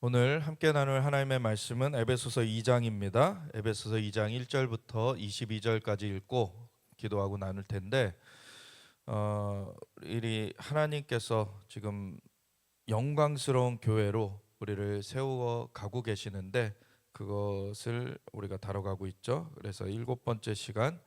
오늘 함께 나눌 하나님의 말씀은 에베소서 2장입니다. 에베소서 2장 1절부터 22절까지 읽고 기도하고 나눌 텐데 이 하나님께서 지금 영광스러운 교회로 우리를 세워 가고 계시는데 그것을 우리가 다뤄가고 있죠. 그래서 7번째 시간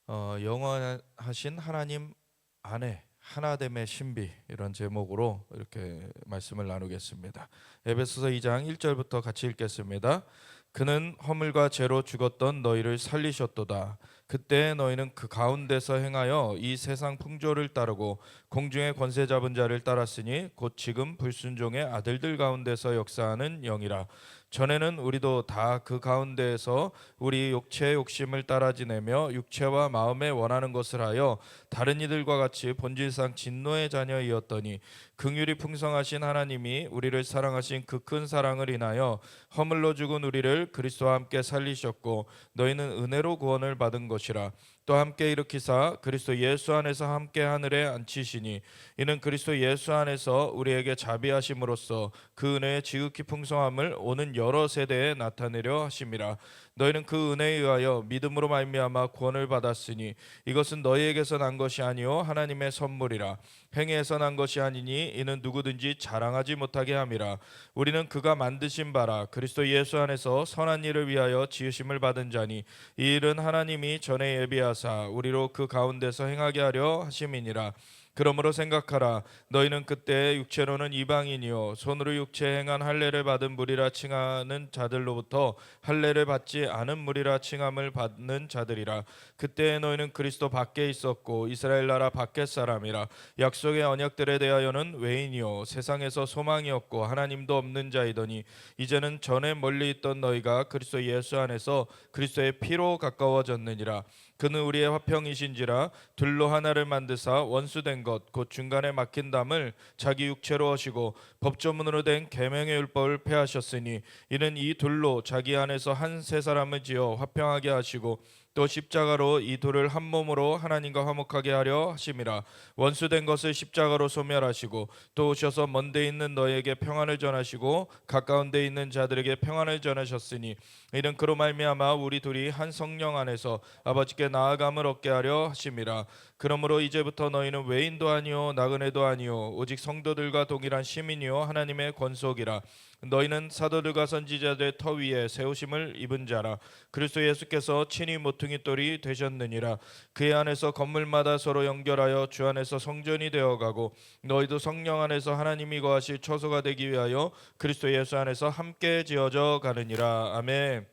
영원하신 하나님 안에 하나됨의 신비, 이런 제목으로 이렇게 말씀을 나누겠습니다. 에베소서 2장 1절부터 같이 읽겠습니다. 그는 허물과 죄로 죽었던 너희를 살리셨도다. 그때 너희는 그 가운데서 행하여 이 세상 풍조를 따르고 공중의 권세 잡은 자를 따랐으니 곧 지금 불순종의 아들들 가운데서 역사하는 영이라. 전에는 우리도 다 그 가운데에서 우리 육체의 욕심을 따라 지내며 육체와 마음에 원하는 것을 하여 다른 이들과 같이 본질상 진노의 자녀이었더니 긍휼이 풍성하신 하나님이 우리를 사랑하신 그 큰 사랑을 인하여 허물로 죽은 우리를 그리스도와 함께 살리셨고 너희는 은혜로 구원을 받은 것이라. 또 함께 일으키사 그리스도 예수 안에서 함께 하늘에 앉히시니 이는 그리스도 예수 안에서 우리에게 자비하심으로써 그 은혜의 지극히 풍성함을 오는 여러 세대에 나타내려 하심이라. 너희는 그 은혜에 의하여 믿음으로 말미암아 구원을 받았으니 이것은 너희에게서 난 것이 아니요 하나님의 선물이라. 행위에서 난 것이 아니니 이는 누구든지 자랑하지 못하게 함이라. 우리는 그가 만드신 바라 그리스도 예수 안에서 선한 일을 위하여 지으심을 받은 자니 이 일은 하나님이 전에 예비하사 우리로 그 가운데서 행하게 하려 하심이니라. 그러므로 생각하라. 너희는 그때 육체로는 이방인이요 손으로 육체에 행한 할례를 받은 무리라 칭하는 자들로부터 할례를 받지 않은 무리라 칭함을 받는 자들이라. 그때 너희는 그리스도 밖에 있었고 이스라엘 나라 밖의 사람이라. 약속의 언약들에 대하여는 외인이요 세상에서 소망이 없고 하나님도 없는 자이더니 이제는 전에 멀리 있던 너희가 그리스도 예수 안에서 그리스도의 피로 가까워졌느니라. 그는 우리의 화평이신지라 둘로 하나를 만드사 원수된 것 곧 중간에 막힌 담을 자기 육체로 하시고 법조문으로 된 계명의 율법을 폐하셨으니 이는 이 둘로 자기 안에서 한 세 사람을 지어 화평하게 하시고 또 십자가로 이 둘을 한 몸으로 하나님과 화목하게 하려 하심이라. 원수된 것을 십자가로 소멸하시고 또 오셔서 먼 데 있는 너희에게 평안을 전하시고 가까운 데 있는 자들에게 평안을 전하셨으니 이는 그로 말미암아 우리 둘이 한 성령 안에서 아버지께 나아감을 얻게 하려 하심이라. 그러므로 이제부터 너희는 외인도 아니요 나그네도 아니요 오직 성도들과 동일한 시민이요 하나님의 권속이라. 너희는 사도들과 선지자들의 터 위에 세우심을 입은 자라. 그리스도 예수께서 친히 모퉁이 돌이 되셨느니라. 그의 안에서 건물마다 서로 연결하여 주 안에서 성전이 되어가고 너희도 성령 안에서 하나님이 거하실 처소가 되기 위하여 그리스도 예수 안에서 함께 지어져 가느니라. 아멘.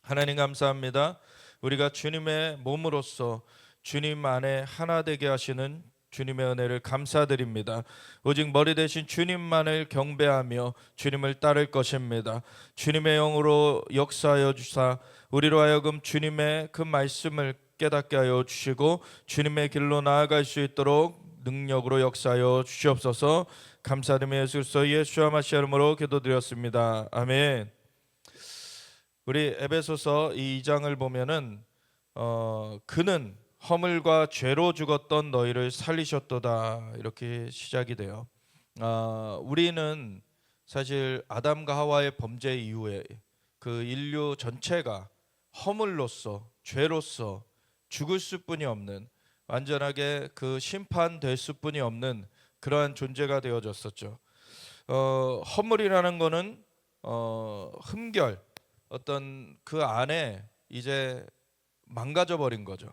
하나님 감사합니다. 우리가 주님의 몸으로서 주님 안에 하나 되게 하시는 주님의 은혜를 감사드립니다. 오직 머리 대신 주님만을 경배하며 주님을 따를 것입니다. 주님의 영으로 역사하여 주사 우리로 하여금 주님의 그 말씀을 깨닫게 하여 주시고 주님의 길로 나아갈 수 있도록 능력으로 역사하여 주시옵소서. 감사드리며 예수 그리스도 예수와 마시아 이름으로 기도드렸습니다. 아멘. 우리 에베소서 이 2장을 보면은 그는 허물과 죄로 죽었던 너희를 살리셨도다 이렇게 시작이 돼요. 우리는 사실 아담과 하와의 범죄 이후에 그 인류 전체가 허물로서 죄로서 죽을 수뿐이 없는, 완전하게 그 심판될 수뿐이 없는 그러한 존재가 되어졌었죠. 허물이라는 거는 흠결, 어떤 그 안에 이제 망가져 버린 거죠.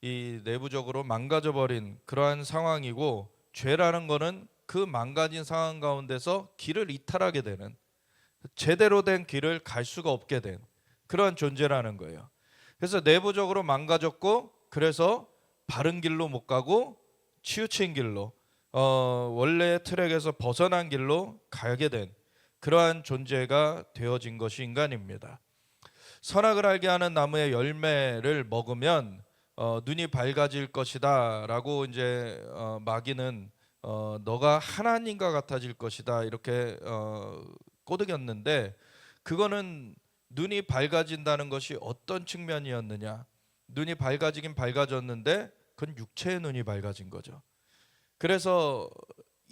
이 내부적으로 망가져 버린 그러한 상황이고, 죄라는 거는 그 망가진 상황 가운데서 길을 이탈하게 되는, 제대로 된 길을 갈 수가 없게 된 그러한 존재라는 거예요. 그래서 내부적으로 망가졌고, 그래서 바른 길로 못 가고 치우친 길로, 원래의 트랙에서 벗어난 길로 가게 된 그러한 존재가 되어진 것이 인간입니다. 선악을 알게 하는 나무의 열매를 먹으면 눈이 밝아질 것이다 라고 이제 마귀는 너가 하나님과 같아질 것이다 이렇게 꼬드겼는데, 그거는 눈이 밝아진다는 것이 어떤 측면이었느냐, 눈이 밝아지긴 밝아졌는데 그건 육체의 눈이 밝아진 거죠. 그래서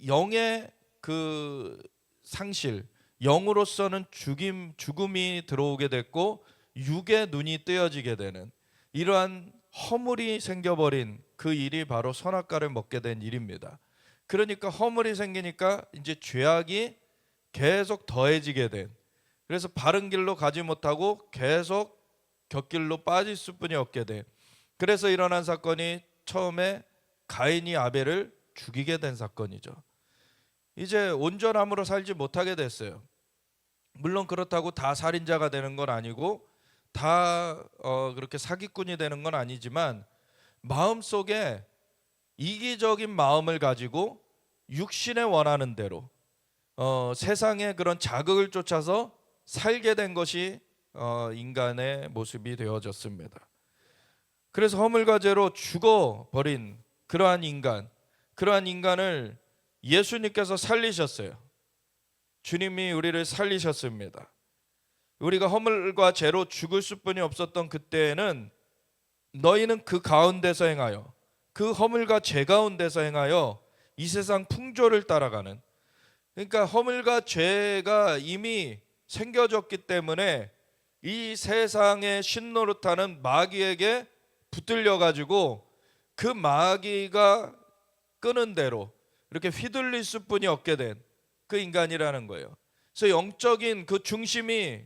영의 그 상실, 영으로서는 죽음이 들어오게 됐고 육의 눈이 뜨여지게 되는 이러한 허물이 생겨버린 그 일이 바로 선악과를 먹게 된 일입니다. 그러니까 허물이 생기니까 이제 죄악이 계속 더해지게 된, 그래서 바른 길로 가지 못하고 계속 곁길로 빠질 수뿐이 없게 돼. 그래서 일어난 사건이 처음에 가인이 아벨을 죽이게 된 사건이죠. 이제 온전함으로 살지 못하게 됐어요. 물론 그렇다고 다 살인자가 되는 건 아니고 다 그렇게 사기꾼이 되는 건 아니지만 마음속에 이기적인 마음을 가지고 육신에 원하는 대로 세상의 그런 자극을 쫓아서 살게 된 것이 인간의 모습이 되어졌습니다. 그래서 허물과 죄로 죽어버린 그러한 인간을 예수님께서 살리셨어요. 주님이 우리를 살리셨습니다. 우리가 허물과 죄로 죽을 수뿐이 없었던 그때에는 너희는 그 가운데서 행하여, 그 허물과 죄 가운데서 행하여 이 세상 풍조를 따라가는, 그러니까 허물과 죄가 이미 생겨졌기 때문에 이 세상의 신노릇하는 마귀에게 붙들려 가지고 그 마귀가 끄는 대로 이렇게 휘둘릴 수뿐이 없게 된 그 인간이라는 거예요. 그래서 영적인 그 중심이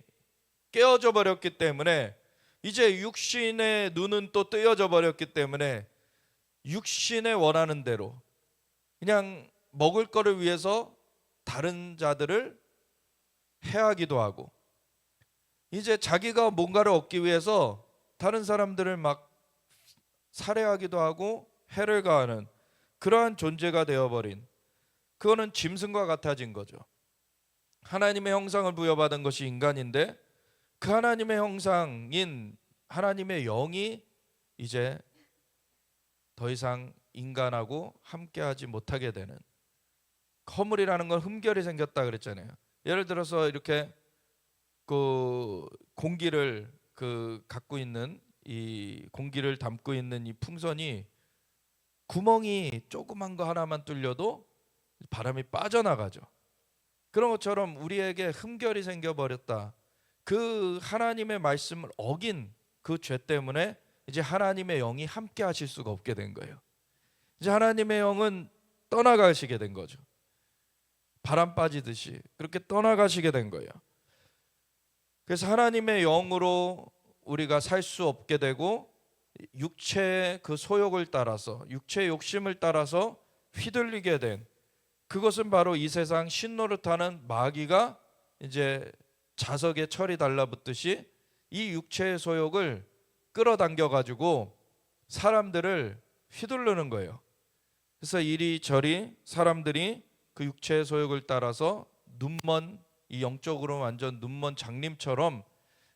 깨어져 버렸기 때문에 이제 육신의 눈은 또 뜨여져 버렸기 때문에 육신의 원하는 대로 그냥 먹을 거를 위해서 다른 자들을 해하기도 하고, 이제 자기가 뭔가를 얻기 위해서 다른 사람들을 막 살해하기도 하고 해를 가하는 그러한 존재가 되어버린, 그거는 짐승과 같아진 거죠. 하나님의 형상을 부여받은 것이 인간인데 그 하나님의 형상인 하나님의 영이 이제 더 이상 인간하고 함께하지 못하게 되는, 허물이라는 건 흠결이 생겼다 그랬잖아요. 예를 들어서 이렇게 그 공기를 갖고 있는 이 공기를 담고 있는 이 풍선이 구멍이 조그만 거 하나만 뚫려도 바람이 빠져나가죠. 그런 것처럼 우리에게 흠결이 생겨버렸다. 그 하나님의 말씀을 어긴 그 죄 때문에 이제 하나님의 영이 함께 하실 수가 없게 된 거예요. 이제 하나님의 영은 떠나가시게 된 거죠. 바람 빠지듯이 그렇게 떠나가시게 된 거예요. 그래서 하나님의 영으로 우리가 살 수 없게 되고 육체의 그 소욕을 따라서, 육체의 욕심을 따라서 휘둘리게 된, 그것은 바로 이 세상 신노릇하는 마귀가 이제 자석에 철이 달라붙듯이 이 육체의 소욕을 끌어당겨 가지고 사람들을 휘두르는 거예요. 그래서 이리저리 사람들이 그 육체의 소욕을 따라서 눈먼, 이 영적으로 완전 눈먼 장님처럼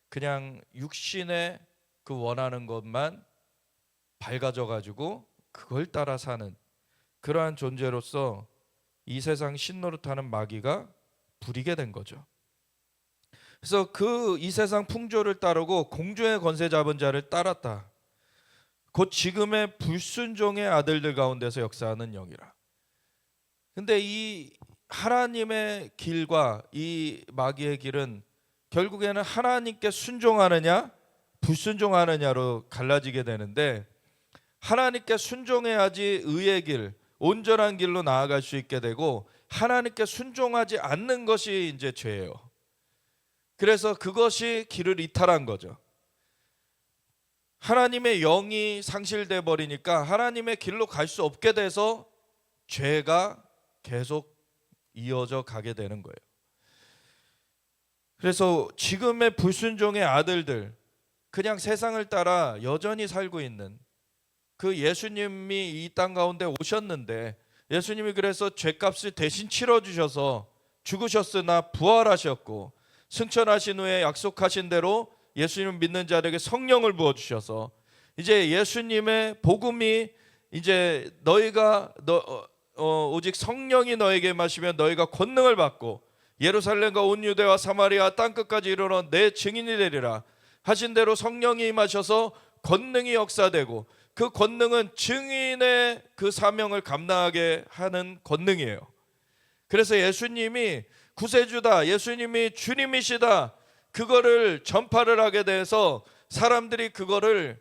그냥 육신의 그 원하는 것만 밝아져 가지고 그걸 따라 사는 그러한 존재로서 이 세상 신노릇하는 마귀가 부리게 된 거죠. 그래서 이 세상 풍조를 따르고 공주의 권세 잡은 자를 따랐다. 곧 지금의 불순종의 아들들 가운데서 역사하는 영이라. 근데 이 하나님의 길과 이 마귀의 길은 결국에는 하나님께 순종하느냐 불순종하느냐로 갈라지게 되는데, 하나님께 순종해야지 의의 길, 온전한 길로 나아갈 수 있게 되고 하나님께 순종하지 않는 것이 이제 죄예요. 그래서 그것이 길을 이탈한 거죠. 하나님의 영이 상실돼 버리니까 하나님의 길로 갈 수 없게 돼서 죄가 계속 이어져 가게 되는 거예요. 그래서 지금의 불순종의 아들들, 그냥 세상을 따라 여전히 살고 있는 그 예수님이 이 땅 가운데 오셨는데, 예수님이 그래서 죄값을 대신 치러주셔서 죽으셨으나 부활하셨고 승천하신 후에 약속하신 대로 예수님을 믿는 자들에게 성령을 부어주셔서 이제 예수님의 복음이 이제 너희가 오직 성령이 너에게 마시면 너희가 권능을 받고 예루살렘과 온 유대와 사마리아 땅끝까지 이르러 내 증인이 되리라 하신 대로 성령이 임하셔서 권능이 역사되고, 그 권능은 증인의 그 사명을 감당하게 하는 권능이에요. 그래서 예수님이 구세주다, 예수님이 주님이시다, 그거를 전파를 하게 돼서 사람들이 그거를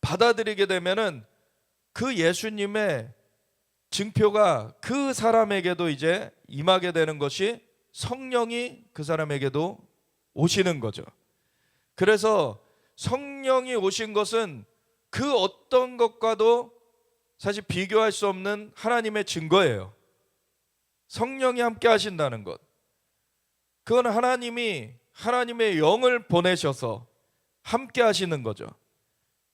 받아들이게 되면은 그 예수님의 증표가 그 사람에게도 이제 임하게 되는 것이 성령이 그 사람에게도 오시는 거죠. 그래서 성령이 오신 것은 그 어떤 것과도 사실 비교할 수 없는 하나님의 증거예요. 성령이 함께 하신다는 것, 그건 하나님이 하나님의 영을 보내셔서 함께 하시는 거죠.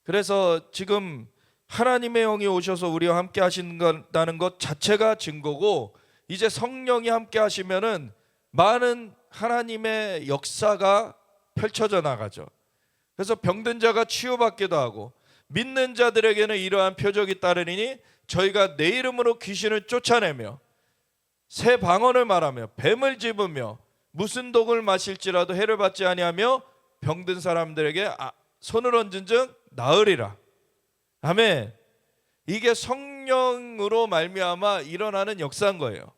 그래서 지금 하나님의 영이 오셔서 우리와 함께 하신다는 것 자체가 증거고, 이제 성령이 함께 하시면은 많은 하나님의 역사가 펼쳐져 나가죠. 그래서 병든 자가 치유받기도 하고, 믿는 자들에게는 이러한 표적이 따르니 저희가 내 이름으로 귀신을 쫓아내며 새 방언을 말하며 뱀을 집으며 무슨 독을 마실지라도 해를 받지 아니하며 병든 사람들에게 손을 얹은 즉 나으리라. 아멘. 이게 성령으로 말미암아 일어나는 역사인 거예요.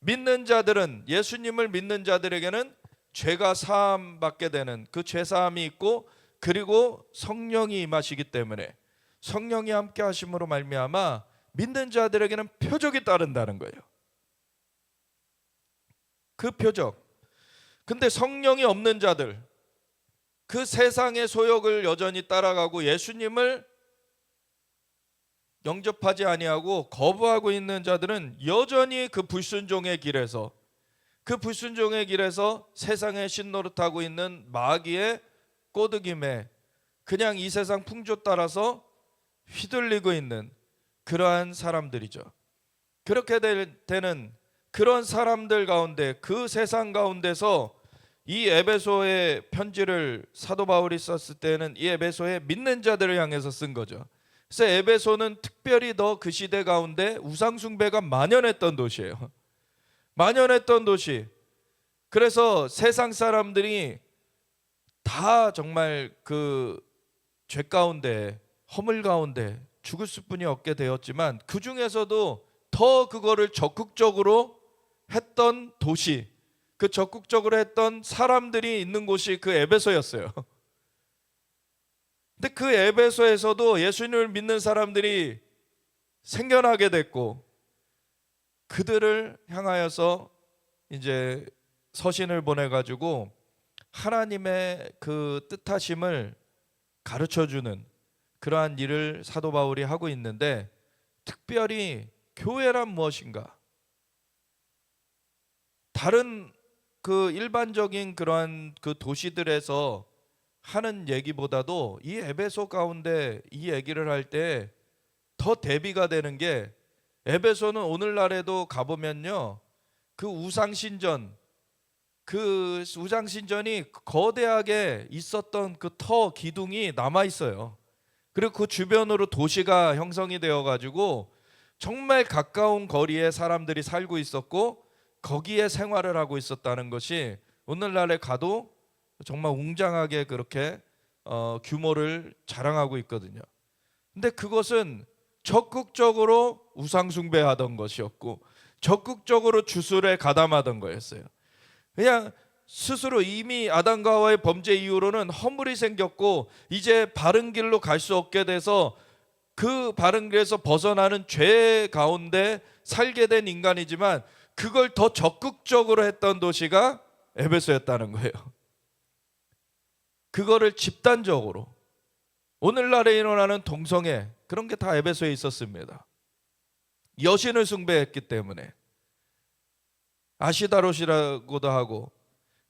믿는 자들은, 예수님을 믿는 자들에게는 죄가 사함 받게 되는 그 죄 사함이 있고, 그리고 성령이 임하시기 때문에 성령이 함께 하심으로 말미암아 믿는 자들에게는 표적이 따른다는 거예요. 그 표적. 근데 성령이 없는 자들, 그 세상의 소욕을 여전히 따라가고 예수님을 영접하지 아니하고 거부하고 있는 자들은 여전히 그 불순종의 길에서, 그 불순종의 길에서 세상의 신노릇하고 있는 마귀의 꼬드김에 그냥 이 세상 풍조 따라서 휘둘리고 있는 그러한 사람들이죠. 그렇게 되는 그런 사람들 가운데, 그 세상 가운데서 이 에베소의 편지를 사도 바울이 썼을 때는 이 에베소의 믿는 자들을 향해서 쓴 거죠. 그래서 에베소는 특별히 더 그 시대 가운데 우상 숭배가 만연했던 도시예요. 만연했던 도시. 그래서 세상 사람들이 다 정말 그 죄 가운데, 허물 가운데 죽을 수뿐이 없게 되었지만, 그 중에서도 더 그거를 적극적으로 했던 도시, 그 적극적으로 했던 사람들이 있는 곳이 그 에베소였어요. 근데 그 에베소에서도 예수님을 믿는 사람들이 생겨나게 됐고, 그들을 향하여서 이제 서신을 보내가지고 하나님의 그 뜻하심을 가르쳐주는 그러한 일을 사도 바울이 하고 있는데, 특별히 교회란 무엇인가, 다른 그 일반적인 그러한 그 도시들에서 하는 얘기보다도 이 에베소 가운데 이 얘기를 할 때 더 대비가 되는 게, 에베소는 오늘날에도 가보면요, 그 우상신전, 그 우상신전이 거대하게 있었던 그 터 기둥이 남아 있어요. 그리고 그 주변으로 도시가 형성이 되어 가지고 정말 가까운 거리에 사람들이 살고 있었고, 거기에 생활을 하고 있었다는 것이 오늘날에 가도 정말 웅장하게 그렇게 규모를 자랑하고 있거든요. 근데 그것은 적극적으로 우상 숭배하던 것이었고, 적극적으로 주술에 가담하던 거였어요. 그냥 스스로 이미 아담과 하와의 범죄 이후로는 허물이 생겼고, 이제 바른 길로 갈 수 없게 돼서 그 바른 길에서 벗어나는 죄 가운데 살게 된 인간이지만, 그걸 더 적극적으로 했던 도시가 에베소였다는 거예요. 그거를 집단적으로, 오늘날에 일어나는 동성애, 그런 게 다 에베소에 있었습니다. 여신을 숭배했기 때문에, 아시다롯이라고도 하고,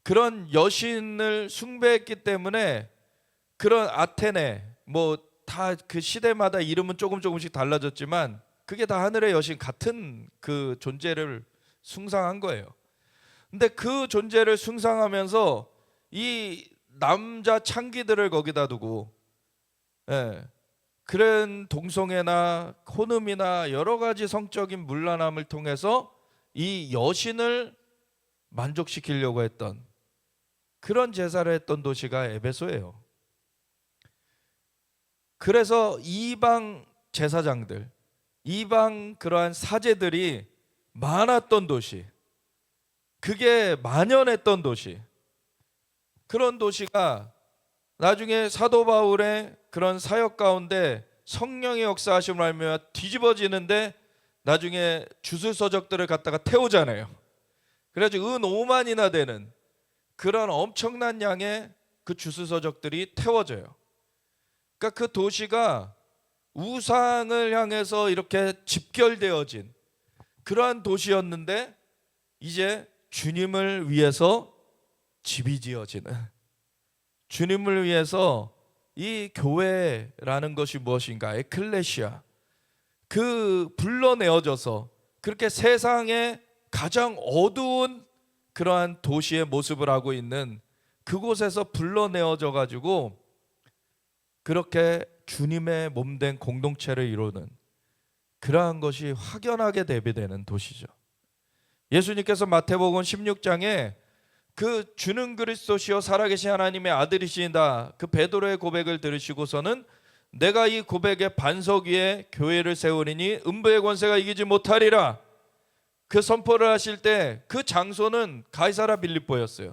그런 여신을 숭배했기 때문에 그런 아테네, 뭐 다 그 시대마다 이름은 조금씩 달라졌지만 그게 다 하늘의 여신 같은 그 존재를 숭상한 거예요. 근데 그 존재를 숭상하면서 이 남자 창기들을 거기다 두고, 그런 동성애나 혼음이나 여러 가지 성적인 문란함을 통해서 이 여신을 만족시키려고 했던 그런 제사를 했던 도시가 에베소예요. 그래서 이방 제사장들, 이방 그러한 사제들이 많았던 도시, 그게 만연했던 도시, 그런 도시가 나중에 사도 바울의 그런 사역 가운데 성령의 역사하심을 알며 뒤집어지는데 나중에 주술서적들을 갖다가 태우잖아요. 그래가지고 은 5만이나 되는 그런 엄청난 양의 그 주술서적들이 태워져요. 그러니까 그 도시가 우상을 향해서 이렇게 집결되어진 그러한 도시였는데 이제 주님을 위해서 집이 지어지는, 주님을 위해서 이 교회라는 것이 무엇인가, 에클레시아, 그 불러내어져서 그렇게 세상에 가장 어두운 그러한 도시의 모습을 하고 있는 그곳에서 불러내어져 가지고 그렇게 주님의 몸된 공동체를 이루는 그러한 것이 확연하게 대비되는 도시죠. 예수님께서 마태복음 16장에 그 주는 그리스도시요 살아계신 하나님의 아들이시다, 그 베드로의 고백을 들으시고서는 내가 이 고백의 반석 위에 교회를 세우리니 음부의 권세가 이기지 못하리라, 그 선포를 하실 때 그 장소는 가이사랴 빌립보였어요.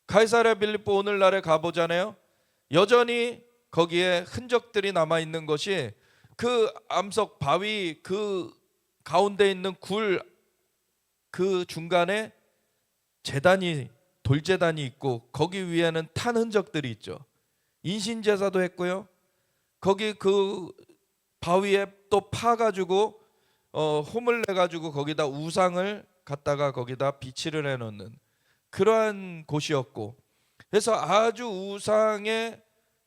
가이사랴 빌립보 오늘날에 가보잖아요. 여전히 거기에 흔적들이 남아있는 것이 그 암석 바위 그 가운데 있는 굴 그 중간에 제단이, 돌제단이 있고 거기 위에는 탄 흔적들이 있죠. 인신제사도 했고요. 거기 그 바위에 또 파가지고 홈을 내가지고 거기다 우상을 갖다가 거기다 비치를 해놓는 그러한 곳이었고, 그래서 아주 우상의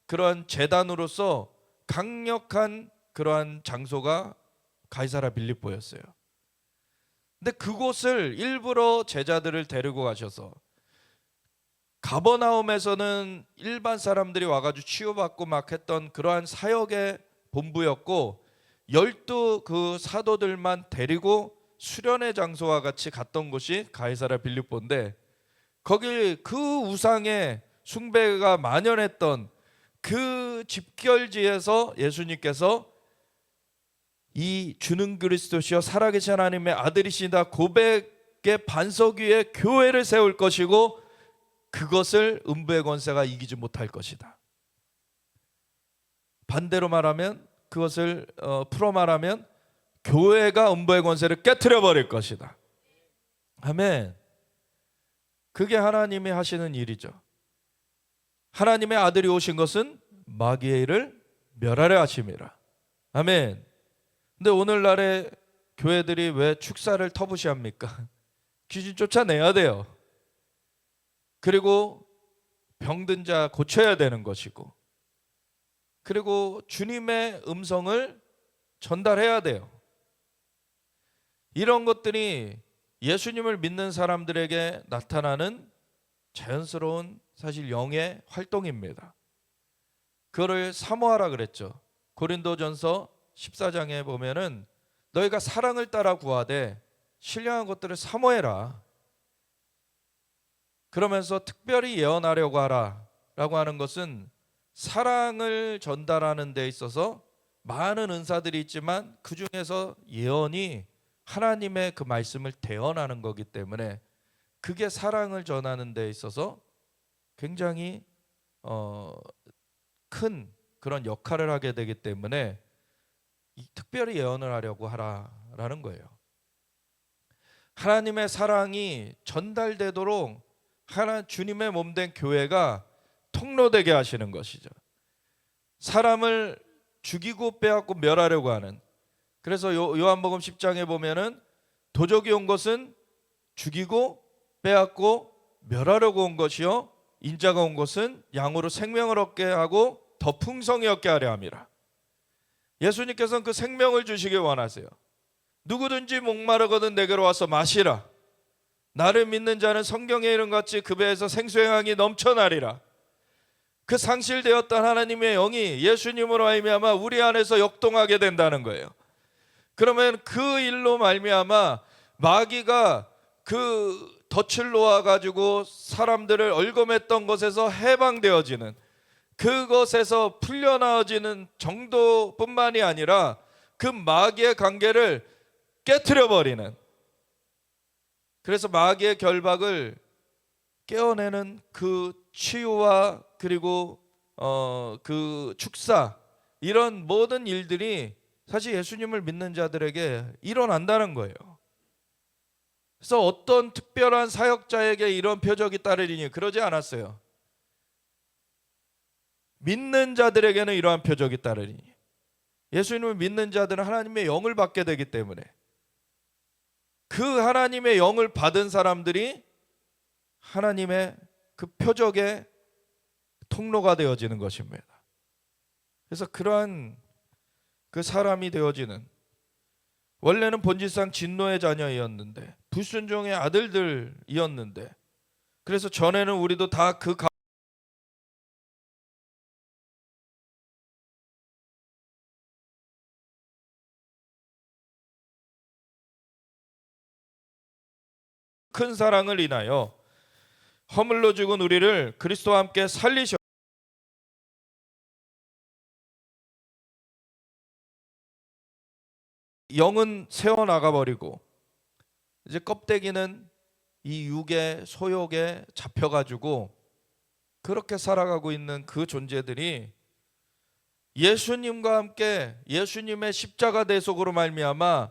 그러한 제단으로서 강력한 그러한 장소가 가이사랴 빌립보였어요. 근데 그곳을 일부러 제자들을 데리고 가셔서, 가버나움에서는 일반 사람들이 와가지고 치유받고 막 했던 그러한 사역의 본부였고 12 그 사도들만 데리고 수련의 장소와 같이 갔던 곳이 가이사랴 빌립보인데, 거기 그 우상의 숭배가 만연했던 그 집결지에서 예수님께서 이 주는 그리스도시여 살아계신 하나님의 아들이시다 고백의 반석 위에 교회를 세울 것이고 그것을 음부의 권세가 이기지 못할 것이다. 반대로 말하면, 그것을 풀어 말하면 교회가 음부의 권세를 깨트려 버릴 것이다. 아멘. 그게 하나님이 하시는 일이죠. 하나님의 아들이 오신 것은 마귀의 일을 멸하려 하심이라. 아멘. 근데 오늘날의 교회들이 왜 축사를 터부시합니까? 귀신 쫓아내야 돼요. 그리고 병든 자 고쳐야 되는 것이고, 그리고 주님의 음성을 전달해야 돼요. 이런 것들이 예수님을 믿는 사람들에게 나타나는 자연스러운 사실 영의 활동입니다. 그거를 사모하라 그랬죠. 고린도전서 14장에 보면은 너희가 사랑을 따라 구하되 신령한 것들을 사모해라. 그러면서 특별히 예언하려고 하라 라고 하는 것은 사랑을 전달하는 데 있어서 많은 은사들이 있지만 그 중에서 예언이 하나님의 그 말씀을 대언하는 거기 때문에 그게 사랑을 전하는 데 있어서 굉장히 큰 그런 역할을 하게 되기 때문에 특별히 예언을 하려고 하라라는 거예요. 하나님의 사랑이 전달되도록 주님의 몸된 교회가 통로되게 하시는 것이죠. 사람을 죽이고 빼앗고 멸하려고 하는, 그래서 요한복음 10장에 보면은 도적이 온 것은 죽이고 빼앗고 멸하려고 온 것이요 인자가 온 것은 양으로 생명을 얻게 하고 더 풍성히 얻게 하려 함이라. 예수님께서는 그 생명을 주시길 원하세요. 누구든지 목마르거든 내게로 와서 마시라. 나를 믿는 자는 성경의 이름같이 그 배에서 생수의 넘쳐나리라. 그 상실되었던 하나님의 영이 예수님으로 말미암아 우리 안에서 역동하게 된다는 거예요. 그러면 그 일로 말미암아 마귀가 그 덫을 놓아가지고 사람들을 얼검했던 것에서 해방되어지는, 그것에서 풀려나와지는 정도뿐만이 아니라 그 마귀의 관계를 깨트려버리는, 그래서 마귀의 결박을 깨어내는 그 치유와 그리고 그 축사, 이런 모든 일들이 사실 예수님을 믿는 자들에게 일어난다는 거예요. 그래서 어떤 특별한 사역자에게 이런 표적이 따르리니 그러지 않았어요. 믿는 자들에게는 이러한 표적이 따르리니, 예수님을 믿는 자들은 하나님의 영을 받게 되기 때문에 그 하나님의 영을 받은 사람들이 하나님의 그 표적의 통로가 되어지는 것입니다. 그래서 그러한 그 사람이 되어지는, 원래는 본질상 진노의 자녀이었는데 불순종의 아들들이었는데, 그래서 전에는 우리도 다 그 큰 사랑을 인하여 허물로 죽은 우리를 그리스도와 함께 살리셨, 영은 새어나가 버리고 이제 껍데기는 이 육의 소욕에 잡혀가지고 그렇게 살아가고 있는 그 존재들이 예수님과 함께 예수님의 십자가 대속으로 말미암아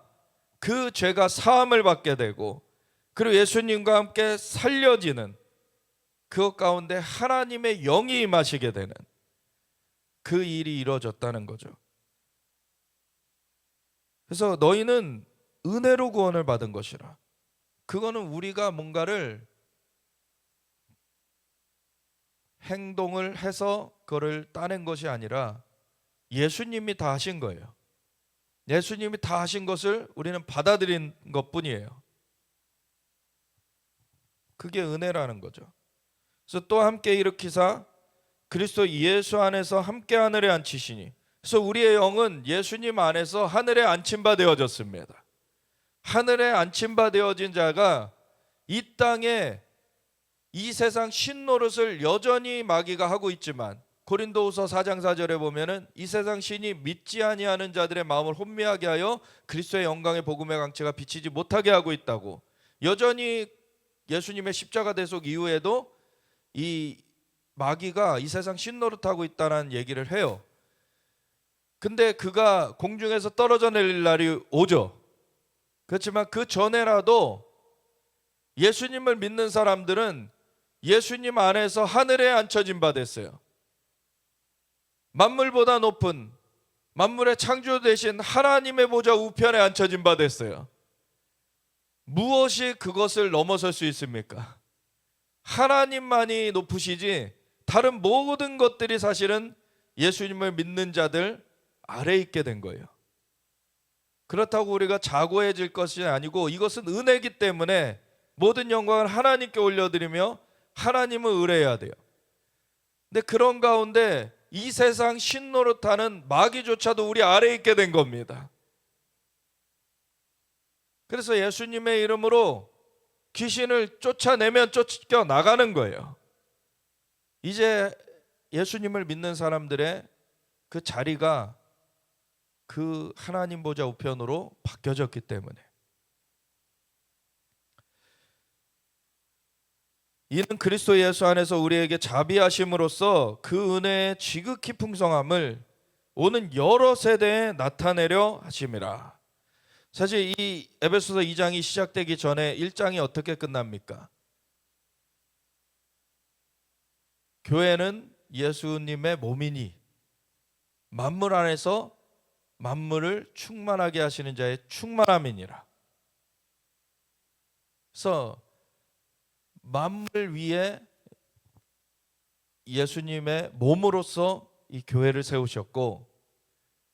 그 죄가 사함을 받게 되고, 그리고 예수님과 함께 살려지는 그것 가운데 하나님의 영이 임하시게 되는 그 일이 이루어졌다는 거죠. 그래서 너희는 은혜로 구원을 받은 것이라. 그거는 우리가 뭔가를 행동을 해서 그거를 따낸 것이 아니라 예수님이 다 하신 거예요. 예수님이 다 하신 것을 우리는 받아들인 것뿐이에요. 그게 은혜라는 거죠. 그래서 또 함께 일으키사 그리스도 예수 안에서 함께 하늘에 앉히시니, 그래서 우리의 영은 예수님 안에서 하늘에 앉힌 바 되어졌습니다. 하늘에 앉힌 바 되어진 자가 이 땅에 이 세상 신노릇을 여전히 마귀가 하고 있지만, 고린도후서 4장 4절에 보면은 이 세상 신이 믿지 아니하는 자들의 마음을 혼미하게 하여 그리스도의 영광의 복음의 강체가 비치지 못하게 하고 있다고. 여전히 예수님의 십자가 대속 이후에도 이 마귀가 이 세상 신노릇하고 있다는 얘기를 해요. 근데 그가 공중에서 떨어져 내릴 날이 오죠. 그렇지만 그 전에라도 예수님을 믿는 사람들은 예수님 안에서 하늘에 앉혀진 바 됐어요. 만물보다 높은 만물의 창조 되신 하나님의 보좌 우편에 앉혀진 바 됐어요. 무엇이 그것을 넘어설 수 있습니까? 하나님만이 높으시지 다른 모든 것들이 사실은 예수님을 믿는 자들 아래에 있게 된 거예요. 그렇다고 우리가 자고해질 것이 아니고 이것은 은혜이기 때문에 모든 영광을 하나님께 올려드리며 하나님을 의뢰해야 돼요. 근데 그런 가운데 이 세상 신노릇하는 마귀조차도 우리 아래에 있게 된 겁니다. 그래서 예수님의 이름으로 귀신을 쫓아내면 쫓겨나가는 거예요. 이제 예수님을 믿는 사람들의 그 자리가 그 하나님 보좌 우편으로 바뀌어졌기 때문에, 이는 그리스도 예수 안에서 우리에게 자비하심으로써 그 은혜의 지극히 풍성함을 오는 여러 세대에 나타내려 하심이라. 사실 이 에베소서 2장이 시작되기 전에 1장이 어떻게 끝납니까? 교회는 예수님의 몸이니 만물 안에서 만물을 충만하게 하시는 자의 충만함이니라. 그래서 만물 위에 예수님의 몸으로서 이 교회를 세우셨고,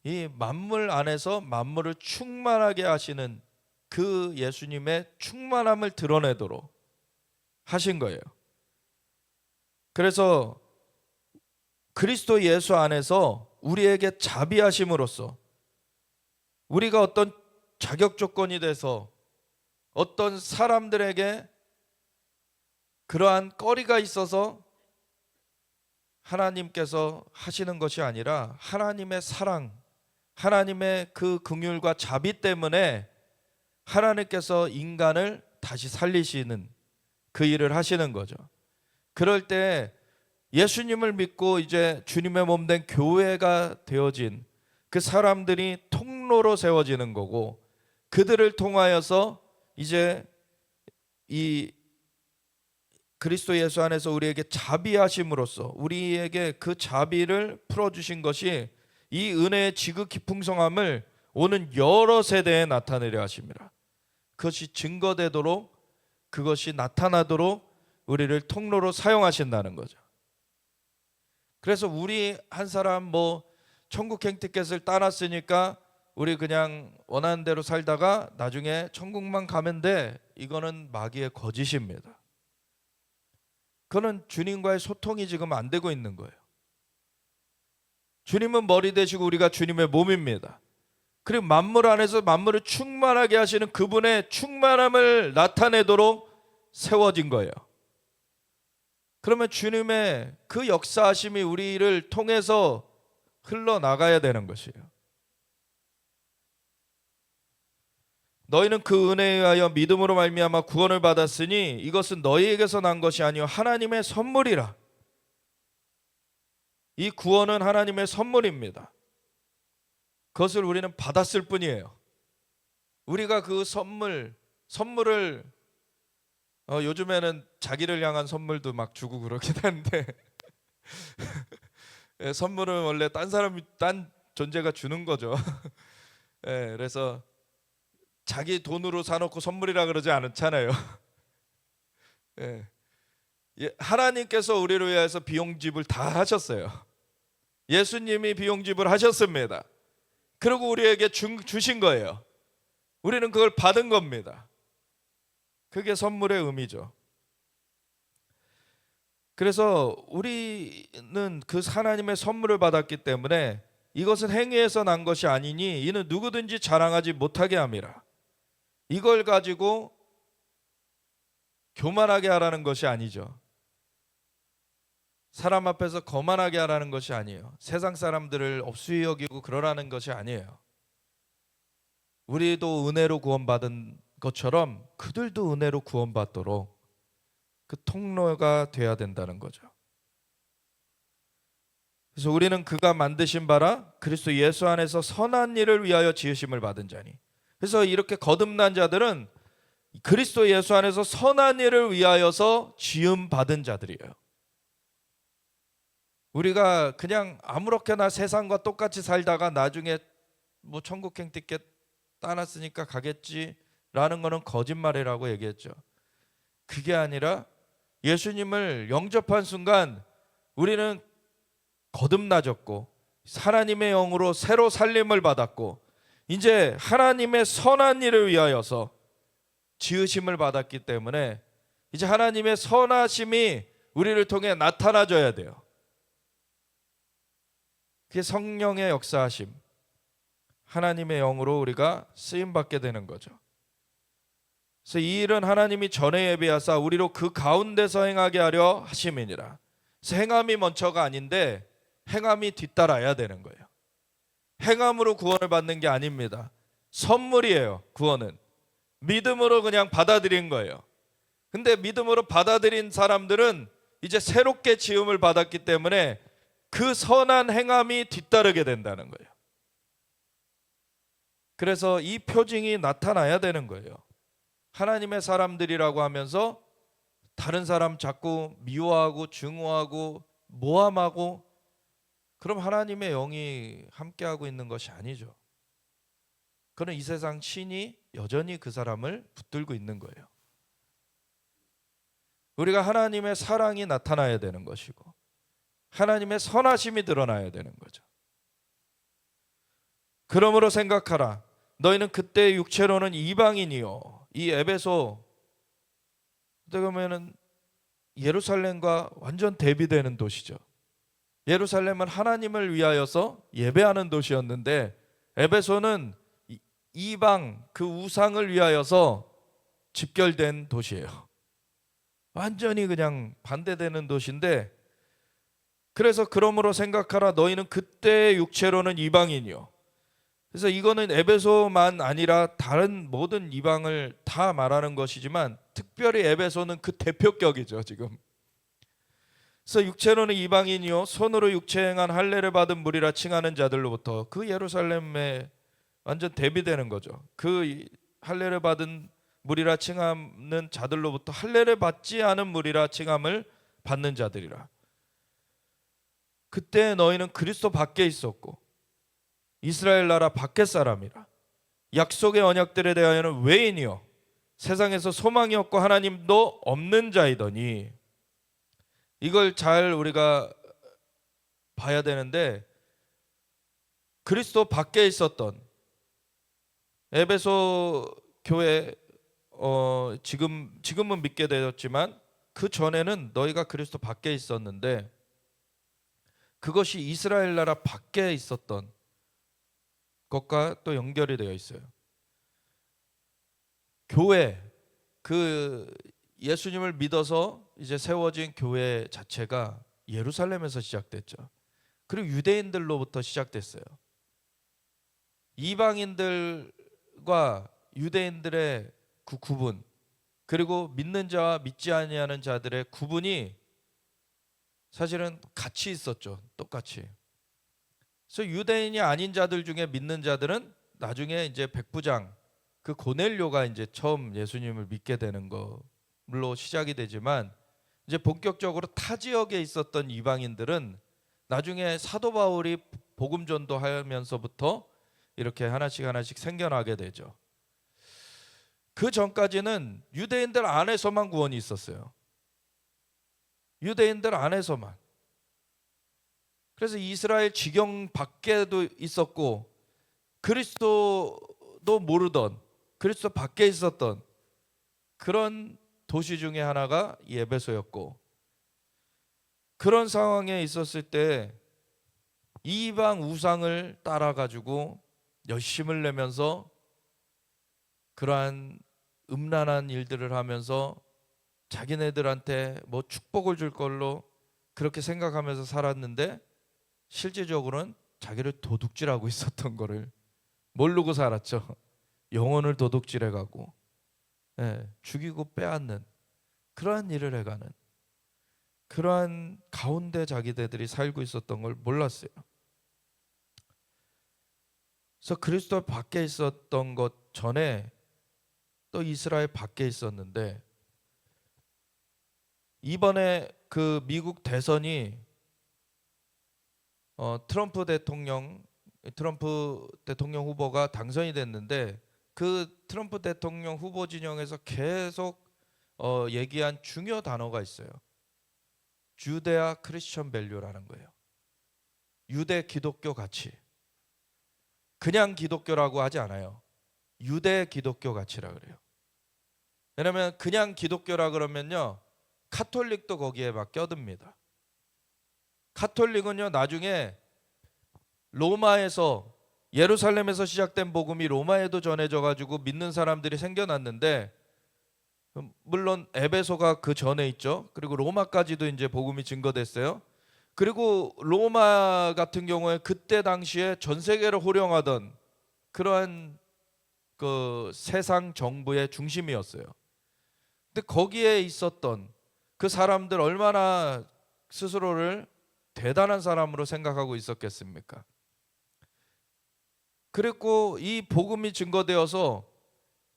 이 만물 안에서 만물을 충만하게 하시는 그 예수님의 충만함을 드러내도록 하신 거예요. 그래서 그리스도 예수 안에서 우리에게 자비하심으로써 우리가 어떤 자격 조건이 돼서 어떤 사람들에게 그러한 거리가 있어서 하나님께서 하시는 것이 아니라 하나님의 사랑, 하나님의 그 긍휼과 자비 때문에 하나님께서 인간을 다시 살리시는 그 일을 하시는 거죠. 그럴 때 예수님을 믿고 이제 주님의 몸된 교회가 되어진 그 사람들이 통로로 세워지는 거고, 그들을 통하여서 이제 이 그리스도 예수 안에서 우리에게 자비하심으로써 우리에게 그 자비를 풀어주신 것이 이 은혜의 지극히 풍성함을 오는 여러 세대에 나타내려 하십니다. 그것이 증거되도록, 그것이 나타나도록 우리를 통로로 사용하신다는 거죠. 그래서 우리 한 사람 천국 행티켓을 따놨으니까 우리 그냥 원하는 대로 살다가 나중에 천국만 가면 돼, 이거는 마귀의 거짓입니다. 그거는 주님과의 소통이 지금 안 되고 있는 거예요. 주님은 머리 되시고 우리가 주님의 몸입니다. 그리고 만물 안에서 만물을 충만하게 하시는 그분의 충만함을 나타내도록 세워진 거예요. 그러면 주님의 그 역사하심이 우리를 통해서 흘러나가야 되는 것이에요. 너희는 그 은혜에 의하여 믿음으로 말미암아 구원을 받았으니 이것은 너희에게서 난 것이 아니요 하나님의 선물이라. 이 구원은 하나님의 선물입니다. 그것을 우리는 받았을 뿐이에요. 우리가 그 선물을 요즘에는 자기를 향한 선물도 막 주고 그러긴 하는데 선물은 원래 딴 존재가 주는 거죠. 그래서 자기 돈으로 사놓고 선물이라 그러지 않잖아요. 하나님께서 우리를 위해서 비용집을 다 하셨어요. 예수님이 비용집을 하셨습니다. 그리고 우리에게 주신 거예요. 우리는 그걸 받은 겁니다. 그게 선물의 의미죠. 그래서 우리는 그 하나님의 선물을 받았기 때문에 이것은 행위에서 난 것이 아니니 이는 누구든지 자랑하지 못하게 함이라. 이걸 가지고 교만하게 하라는 것이 아니죠. 사람 앞에서 거만하게 하라는 것이 아니에요. 세상 사람들을 업수히 여기고 그러라는 것이 아니에요. 우리도 은혜로 구원받은 것처럼 그들도 은혜로 구원받도록 그 통로가 돼야 된다는 거죠. 그래서 우리는 그가 만드신 바라 그리스도 예수 안에서 선한 일을 위하여 지으심을 받은 자니. 그래서 이렇게 거듭난 자들은 그리스도 예수 안에서 선한 일을 위하여서 지음 받은 자들이에요. 우리가 그냥 아무렇게나 세상과 똑같이 살다가 나중에 천국 행티켓 따놨으니까 가겠지라는 거는 거짓말이라고 얘기했죠. 그게 아니라 예수님을 영접한 순간 우리는 거듭나졌고 하나님의 영으로 새로 살림을 받았고 이제 하나님의 선한 일을 위하여서 지으심을 받았기 때문에 이제 하나님의 선하심이 우리를 통해 나타나줘야 돼요. 그게 성령의 역사하심, 하나님의 영으로 우리가 쓰임받게 되는 거죠. 그래서 이 일은 하나님이 전에 예비하사 우리로 그 가운데서 행하게 하려 하심이니라. 그래서 행함이 먼저가 아닌데 행함이 뒤따라야 되는 거예요. 행함으로 구원을 받는 게 아닙니다. 선물이에요. 구원은 믿음으로 그냥 받아들인 거예요. 근데 믿음으로 받아들인 사람들은 이제 새롭게 지음을 받았기 때문에 그 선한 행함이 뒤따르게 된다는 거예요. 그래서 이 표징이 나타나야 되는 거예요. 하나님의 사람들이라고 하면서 다른 사람 자꾸 미워하고 증오하고 모함하고, 그럼 하나님의 영이 함께하고 있는 것이 아니죠. 그는 이 세상 신이 여전히 그 사람을 붙들고 있는 거예요. 우리가 하나님의 사랑이 나타나야 되는 것이고 하나님의 선하심이 드러나야 되는 거죠. 그러므로 생각하라. 너희는 그때 육체로는 이방인이요. 이 에베소 어떻게 보면은 예루살렘과 완전 대비되는 도시죠. 예루살렘은 하나님을 위하여서 예배하는 도시였는데 에베소는 이방 그 우상을 위하여서 집결된 도시예요. 완전히 그냥 반대되는 도시인데, 그래서 그러므로 생각하라. 너희는 그때 육체로는 이방인이요. 그래서 이거는 에베소만 아니라 다른 모든 이방을 다 말하는 것이지만 특별히 에베소는 그 대표격이죠 지금. 그래서 육체로는 이방인이요 손으로 육체행한 할례를 받은 무리라 칭하는 자들로부터, 그 예루살렘에 완전 대비되는 거죠. 그 할례를 받은 무리라 칭하는 자들로부터 할례를 받지 않은 무리라 칭함을 받는 자들이라. 그때 너희는 그리스도 밖에 있었고 이스라엘 나라 밖의 사람이라. 약속의 언약들에 대하여는 외인이요 세상에서 소망이 없고 하나님도 없는 자이더니. 이걸 잘 우리가 봐야 되는데, 그리스도 밖에 있었던 에베소 교회, 지금은 믿게 되었지만 그 전에는 너희가 그리스도 밖에 있었는데, 그것이 이스라엘 나라 밖에 있었던 것과 또 연결이 되어 있어요. 교회, 그 예수님을 믿어서 이제 세워진 교회 자체가 예루살렘에서 시작됐죠. 그리고 유대인들로부터 시작됐어요. 이방인들과 유대인들의 그 구분, 그리고 믿는 자와 믿지 아니하는 자들의 구분이 사실은 같이 있었죠. 똑같이. 그래서 유대인이 아닌 자들 중에 믿는 자들은 나중에 이제 백부장, 그 고넬료가 이제 처음 예수님을 믿게 되는 걸로 시작이 되지만, 이제 본격적으로 타 지역에 있었던 이방인들은 나중에 사도 바울이 복음 전도하면서부터 이렇게 하나씩 하나씩 생겨나게 되죠. 그 전까지는 유대인들 안에서만 구원이 있었어요. 유대인들 안에서만. 그래서 이스라엘 지경 밖에도 있었고, 그리스도도 모르던, 그리스도 밖에 있었던 그런 도시 중에 하나가 이 에베소였고, 그런 상황에 있었을 때 이방 우상을 따라가지고 열심을 내면서 그러한 음란한 일들을 하면서 자기네들한테 뭐 축복을 줄 걸로 그렇게 생각하면서 살았는데, 실제적으로는 자기를 도둑질하고 있었던 거를 모르고 살았죠. 영혼을 도둑질해가고, 죽이고 빼앗는 그러한 일을 해가는, 그러한 가운데 자기네들이 살고 있었던 걸 몰랐어요. 그래서 그리스도 밖에 있었던 것 전에 또 이스라엘 밖에 있었는데, 이번에 그 미국 대선이 트럼프 대통령 후보가 당선이 됐는데, 그 트럼프 대통령 후보 진영에서 계속 얘기한 중요 단어가 있어요. 주데아 크리스천 밸류라는 거예요. 유대 기독교 가치. 그냥 기독교라고 하지 않아요. 유대 기독교 가치라 그래요. 왜냐하면 그냥 기독교라 그러면요, 카톨릭도 거기에 막 껴듭니다. 카톨릭은요, 나중에 로마에서, 예루살렘에서 시작된 복음이 로마에도 전해져 가지고 믿는 사람들이 생겨났는데, 물론 에베소가 그 전에 있죠. 그리고 로마까지도 이제 복음이 증거됐어요. 그리고 로마 같은 경우에 그때 당시에 전 세계를 호령하던 그러한 그 세상 정부의 중심이었어요. 근데 거기에 있었던 그 사람들 얼마나 스스로를 대단한 사람으로 생각하고 있었겠습니까? 그리고 이 복음이 증거되어서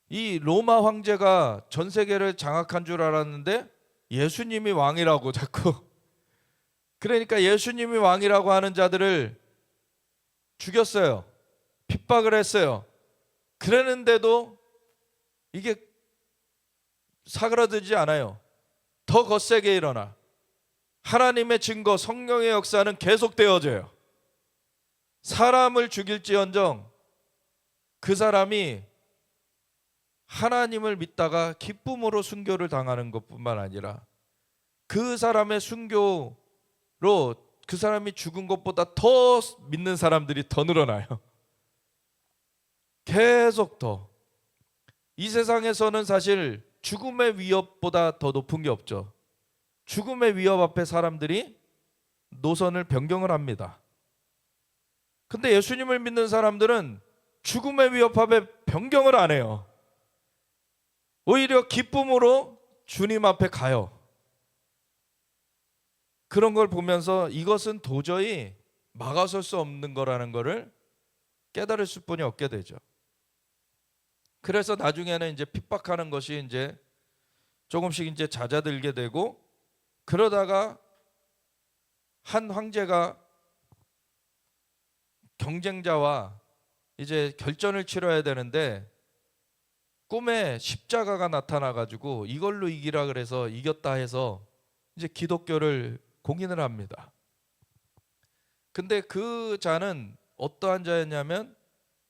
이 로마 황제가 전 세계를 장악한 줄 알았는데 예수님이 왕이라고 자꾸, 그러니까 예수님이 왕이라고 하는 자들을 죽였어요. 핍박을 했어요. 그랬는데도 이게 사그라들지 않아요. 더 거세게 일어나. 하나님의 증거, 성령의 역사는 계속되어져요. 사람을 죽일지언정 그 사람이 하나님을 믿다가 기쁨으로 순교를 당하는 것뿐만 아니라 그 사람의 순교로 그 사람이 죽은 것보다 더 믿는 사람들이 더 늘어나요. 계속 더. 이 세상에서는 사실 죽음의 위협보다 더 높은 게 없죠. 죽음의 위협 앞에 사람들이 노선을 변경을 합니다. 근데 예수님을 믿는 사람들은 죽음의 위협함에 변경을 안 해요. 오히려 기쁨으로 주님 앞에 가요. 그런 걸 보면서 이것은 도저히 막아설 수 없는 거라는 거를 깨달을 수뿐이 없게 되죠. 그래서 나중에는 이제 핍박하는 것이 이제 조금씩 이제 잦아들게 되고, 그러다가 한 황제가 경쟁자와 이제 결전을 치러야 되는데 꿈에 십자가가 나타나 가지고 이걸로 이기라 그래서 이겼다 해서 이제 기독교를 공인을 합니다. 근데 그 자는 어떠한 자였냐면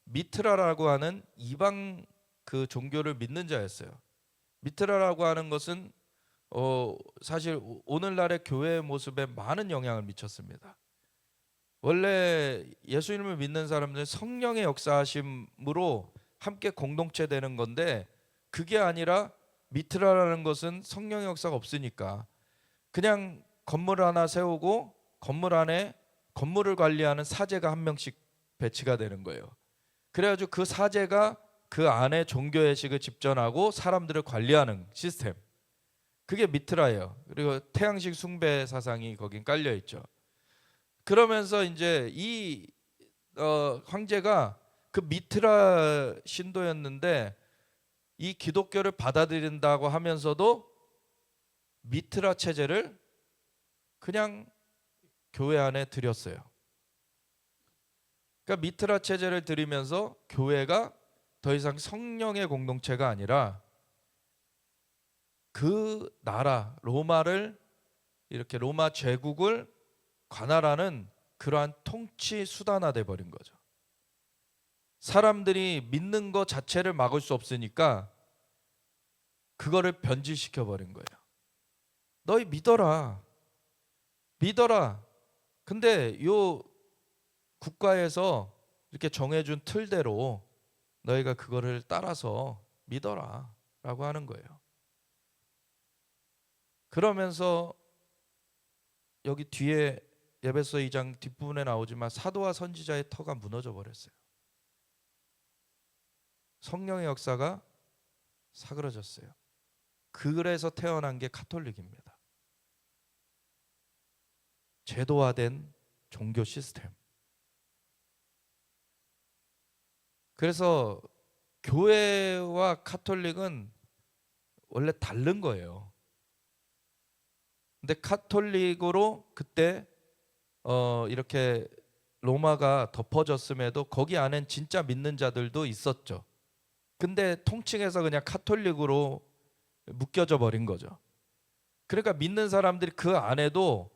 미트라라고 하는 이방 그 종교를 믿는 자였어요. 미트라라고 하는 것은 사실 오늘날의 교회의 모습에 많은 영향을 미쳤습니다. 원래 예수님을 믿는 사람들은 성령의 역사하심으로 함께 공동체 되는 건데, 그게 아니라 미트라라는 것은 성령의 역사가 없으니까 그냥 건물 하나 세우고 건물 안에 건물을 관리하는 사제가 한 명씩 배치가 되는 거예요. 그래가지고 그 사제가 그 안에 종교의식을 집전하고 사람들을 관리하는 시스템, 그게 미트라예요. 그리고 태양식 숭배 사상이 거긴 깔려 있죠. 그러면서 이제 이 황제가 그 미트라 신도였는데 이 기독교를 받아들인다고 하면서도 미트라 체제를 그냥 교회 안에 들였어요. 그러니까 미트라 체제를 들이면서 교회가 더 이상 성령의 공동체가 아니라 그 나라 로마를, 이렇게 로마 제국을 관할하는 그러한 통치 수단화돼 버린 거죠. 사람들이 믿는 것 자체를 막을 수 없으니까 그거를 변질시켜 버린 거예요. 너희 믿어라, 믿어라. 근데 요 국가에서 이렇게 정해준 틀대로 너희가 그거를 따라서 믿어라 라고 하는 거예요. 그러면서 여기 뒤에 에베소 2장 뒷부분에 나오지만 사도와 선지자의 터가 무너져 버렸어요. 성령의 역사가 사그러졌어요. 그래서 태어난 게 카톨릭입니다. 제도화된 종교 시스템. 그래서 교회와 카톨릭은 원래 다른 거예요. 근데 카톨릭으로 그때 이렇게 로마가 덮어졌음에도 거기 안엔 진짜 믿는 자들도 있었죠. 근데 통칭해서 그냥 카톨릭으로 묶여져 버린 거죠. 그러니까 믿는 사람들이 그 안에도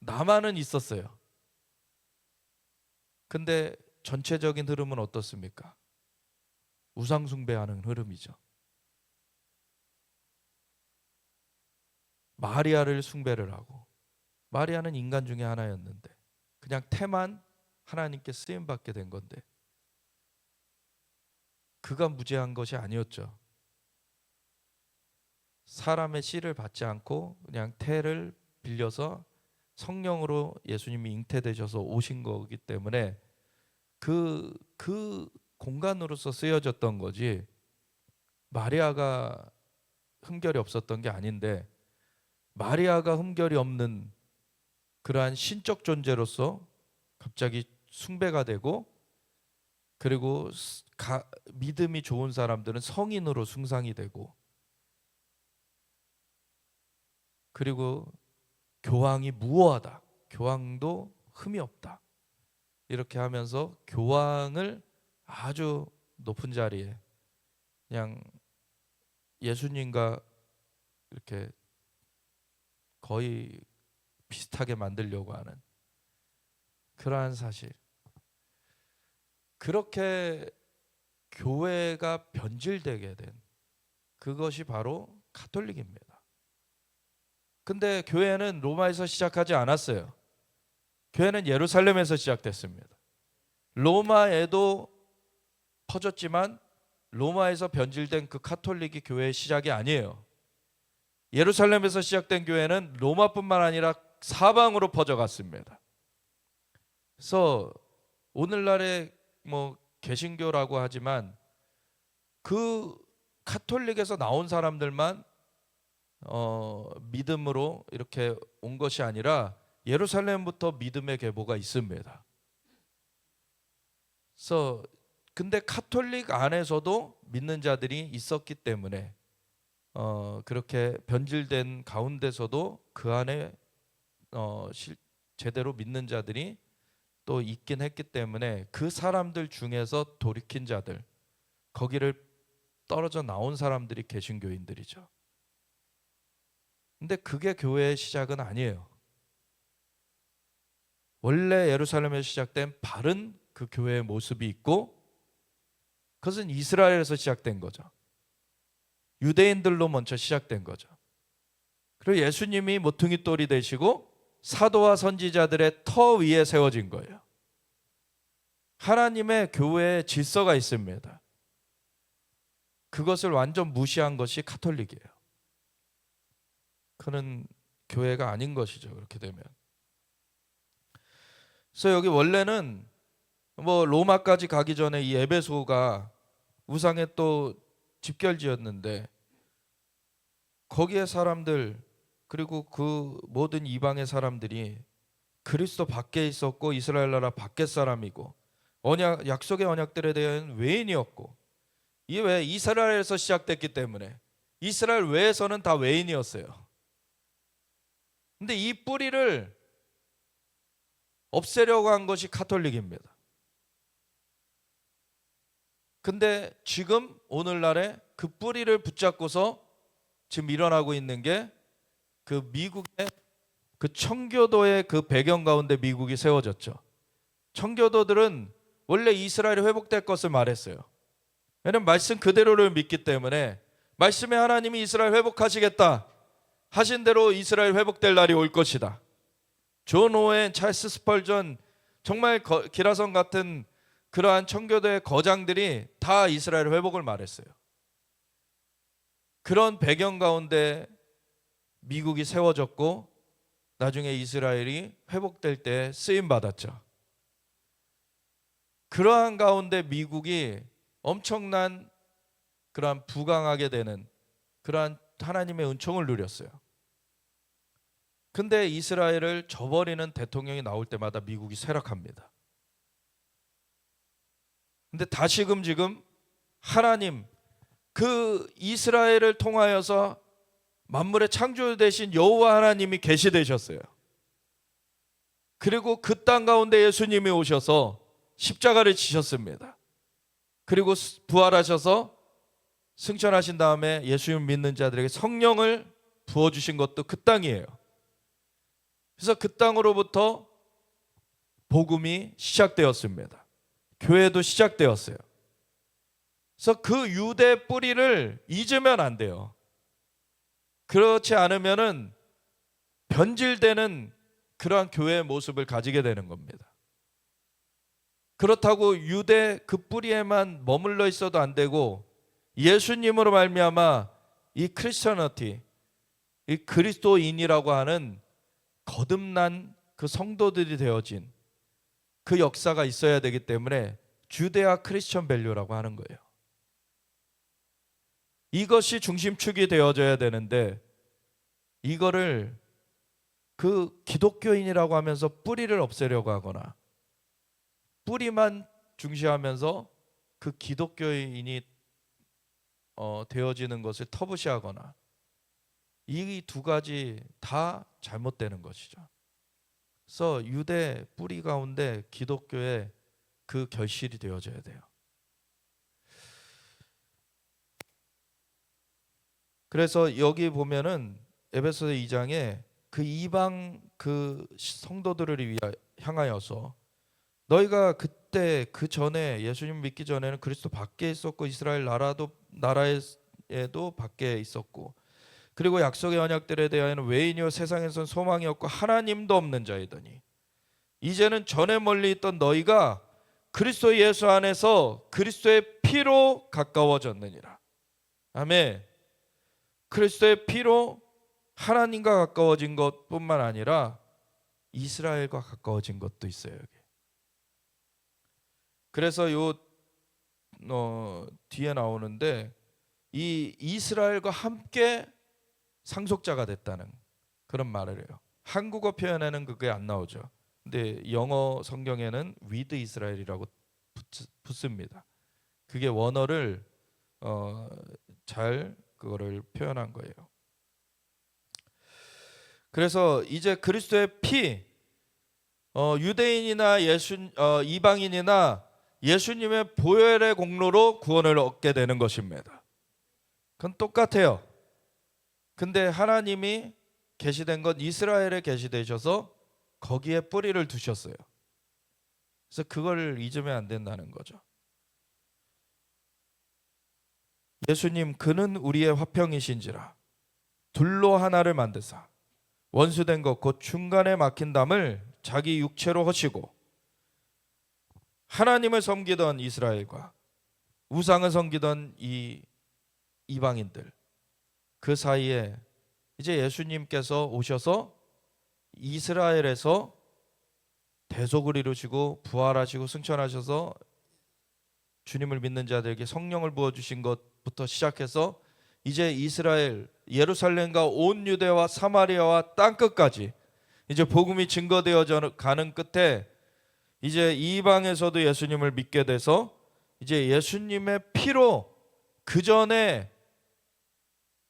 남아는 있었어요. 근데 전체적인 흐름은 어떻습니까? 우상 숭배하는 흐름이죠. 마리아를 숭배를 하고, 마리아는 인간 중에 하나였는데 그냥 태만 하나님께 쓰임 받게 된 건데 그가 무죄한 것이 아니었죠. 사람의 씨를 받지 않고 그냥 태를 빌려서 성령으로 예수님이 잉태되셔서 오신 거기 때문에 그 공간으로서 쓰여졌던 거지, 마리아가 흠결이 없었던 게 아닌데, 마리아가 흠결이 없는 그러한 신적 존재로서 갑자기 숭배가 되고, 그리고 믿음이 좋은 사람들은 성인으로 숭상이 되고, 그리고 교황이 무오하다, 교황도 흠이 없다, 이렇게 하면서 교황을 아주 높은 자리에 그냥 예수님과 이렇게 거의 비슷하게 만들려고 하는 그러한 사실. 그렇게 교회가 변질되게 된 그것이 바로 카톨릭입니다. 근데 교회는 로마에서 시작하지 않았어요. 교회는 예루살렘에서 시작됐습니다. 로마에도 퍼졌지만 로마에서 변질된 그 카톨릭이 교회의 시작이 아니에요. 예루살렘에서 시작된 교회는 로마뿐만 아니라 사방으로 퍼져갔습니다. 그래서 오늘날의 개신교라고 하지만 그 카톨릭에서 나온 사람들만 믿음으로 이렇게 온 것이 아니라 예루살렘부터 믿음의 계보가 있습니다. 그래서 근데 카톨릭 안에서도 믿는 자들이 있었기 때문에 그렇게 변질된 가운데서도 그 안에 제대로 믿는 자들이 또 있긴 했기 때문에 그 사람들 중에서 돌이킨 자들, 거기를 떨어져 나온 사람들이 개신교인들이죠. 근데 그게 교회의 시작은 아니에요. 원래 예루살렘에서 시작된 바른 그 교회의 모습이 있고, 그것은 이스라엘에서 시작된 거죠. 유대인들로 먼저 시작된 거죠. 그리고 예수님이 모퉁이 돌이 되시고 사도와 선지자들의 터 위에 세워진 거예요. 하나님의 교회에 질서가 있습니다. 그것을 완전 무시한 것이 카톨릭이에요. 그는 교회가 아닌 것이죠. 그렇게 되면. 그래서 여기 원래는 로마까지 가기 전에 이 에베소가 우상의 또 집결지였는데, 거기에 사람들 그리고 그 모든 이방의 사람들이 그리스도 밖에 있었고 이스라엘 나라 밖의 사람이고 약속의 언약들에 대한 외인이었고, 이게 왜 이스라엘에서 시작됐기 때문에 이스라엘 외에서는 다 외인이었어요. 근데 이 뿌리를 없애려고 한 것이 카톨릭입니다. 근데 지금 오늘날에 그 뿌리를 붙잡고서 지금 일어나고 있는 게 그 미국의 그 청교도의 그 배경 가운데 미국이 세워졌죠. 청교도들은 원래 이스라엘이 회복될 것을 말했어요. 왜냐하면 말씀 그대로를 믿기 때문에, 말씀에 하나님이 이스라엘 회복하시겠다 하신 대로 이스라엘 회복될 날이 올 것이다. 존 오웬, 찰스 스펄전, 정말 기라성 같은 그러한 청교도의 거장들이 다 이스라엘 회복을 말했어요. 그런 배경 가운데 미국이 세워졌고 나중에 이스라엘이 회복될 때 쓰임 받았죠. 그러한 가운데 미국이 엄청난 그러한 부강하게 되는 그러한 하나님의 은총을 누렸어요. 근데 이스라엘을 저버리는 대통령이 나올 때마다 미국이 쇠락합니다. 근데 다시금 지금 하나님, 그 이스라엘을 통하여서 만물의 창조 되신 여호와 하나님이 계시되셨어요. 그리고 그 땅 가운데 예수님이 오셔서 십자가를 지셨습니다. 그리고 부활하셔서 승천하신 다음에 예수님 믿는 자들에게 성령을 부어주신 것도 그 땅이에요. 그래서 그 땅으로부터 복음이 시작되었습니다. 교회도 시작되었어요. 그래서 그 유대 뿌리를 잊으면 안 돼요. 그렇지 않으면은 변질되는 그러한 교회의 모습을 가지게 되는 겁니다. 그렇다고 유대 그 뿌리에만 머물러 있어도 안 되고, 예수님으로 말미암아 이 크리스천어티, 이 그리스도인이라고 하는 거듭난 그 성도들이 되어진 그 역사가 있어야 되기 때문에 주데아 크리스천 밸류라고 하는 거예요. 이것이 중심축이 되어져야 되는데, 이거를 그 기독교인이라고 하면서 뿌리를 없애려고 하거나 뿌리만 중시하면서 그 기독교인이 되어지는 것을 터부시하거나, 이 두 가지 다 잘못되는 것이죠. 그래서 유대 뿌리 가운데 기독교의 그 결실이 되어져야 돼요. 그래서 여기 보면은 에베소서 2장에 그 이방 그 성도들을 향하여서, 너희가 그때 그 전에 예수님 믿기 전에는 그리스도 밖에 있었고 이스라엘 나라에도 밖에 있었고, 그리고 약속의 언약들에 대하여는 외인이요 세상에선 소망이 없고 하나님도 없는 자이더니, 이제는 전에 멀리 있던 너희가 그리스도 예수 안에서 그리스도의 피로 가까워졌느니라. 아멘. 그리스도의 피로 하나님과 가까워진 것뿐만 아니라 이스라엘과 가까워진 것도 있어요. 여기. 그래서 요 뒤에 나오는데 이 이스라엘과 함께 상속자가 됐다는 그런 말을 해요. 한국어 표현에는 그게 안 나오죠. 근데 영어 성경에는 with 이스라엘이라고 붙습니다. 그게 원어를 잘 그거를 표현한 거예요. 그래서 이제 그리스도의 피, 유대인이나 이방인이나 예수님의 보혈의 공로로 구원을 얻게 되는 것입니다. 그건 똑같아요. 근데 하나님이 계시된 건 이스라엘에 계시되셔서 거기에 뿌리를 두셨어요. 그래서 그걸 잊으면 안 된다는 거죠. 예수님 그는 우리의 화평이신지라 둘로 하나를 만드사 원수된 것 곧 중간에 막힌 담을 자기 육체로 허시고 하나님을 섬기던 이스라엘과 우상을 섬기던 이 이방인들 그 사이에 이제 예수님께서 오셔서 이스라엘에서 대속을 이루시고 부활하시고 승천하셔서 주님을 믿는 자들에게 성령을 부어주신 것부터 시작해서 이제 이스라엘 예루살렘과 온 유대와 사마리아와 땅끝까지 이제 복음이 증거되어져 가는 끝에 이제 이방에서도 예수님을 믿게 돼서 이제 예수님의 피로 그 전에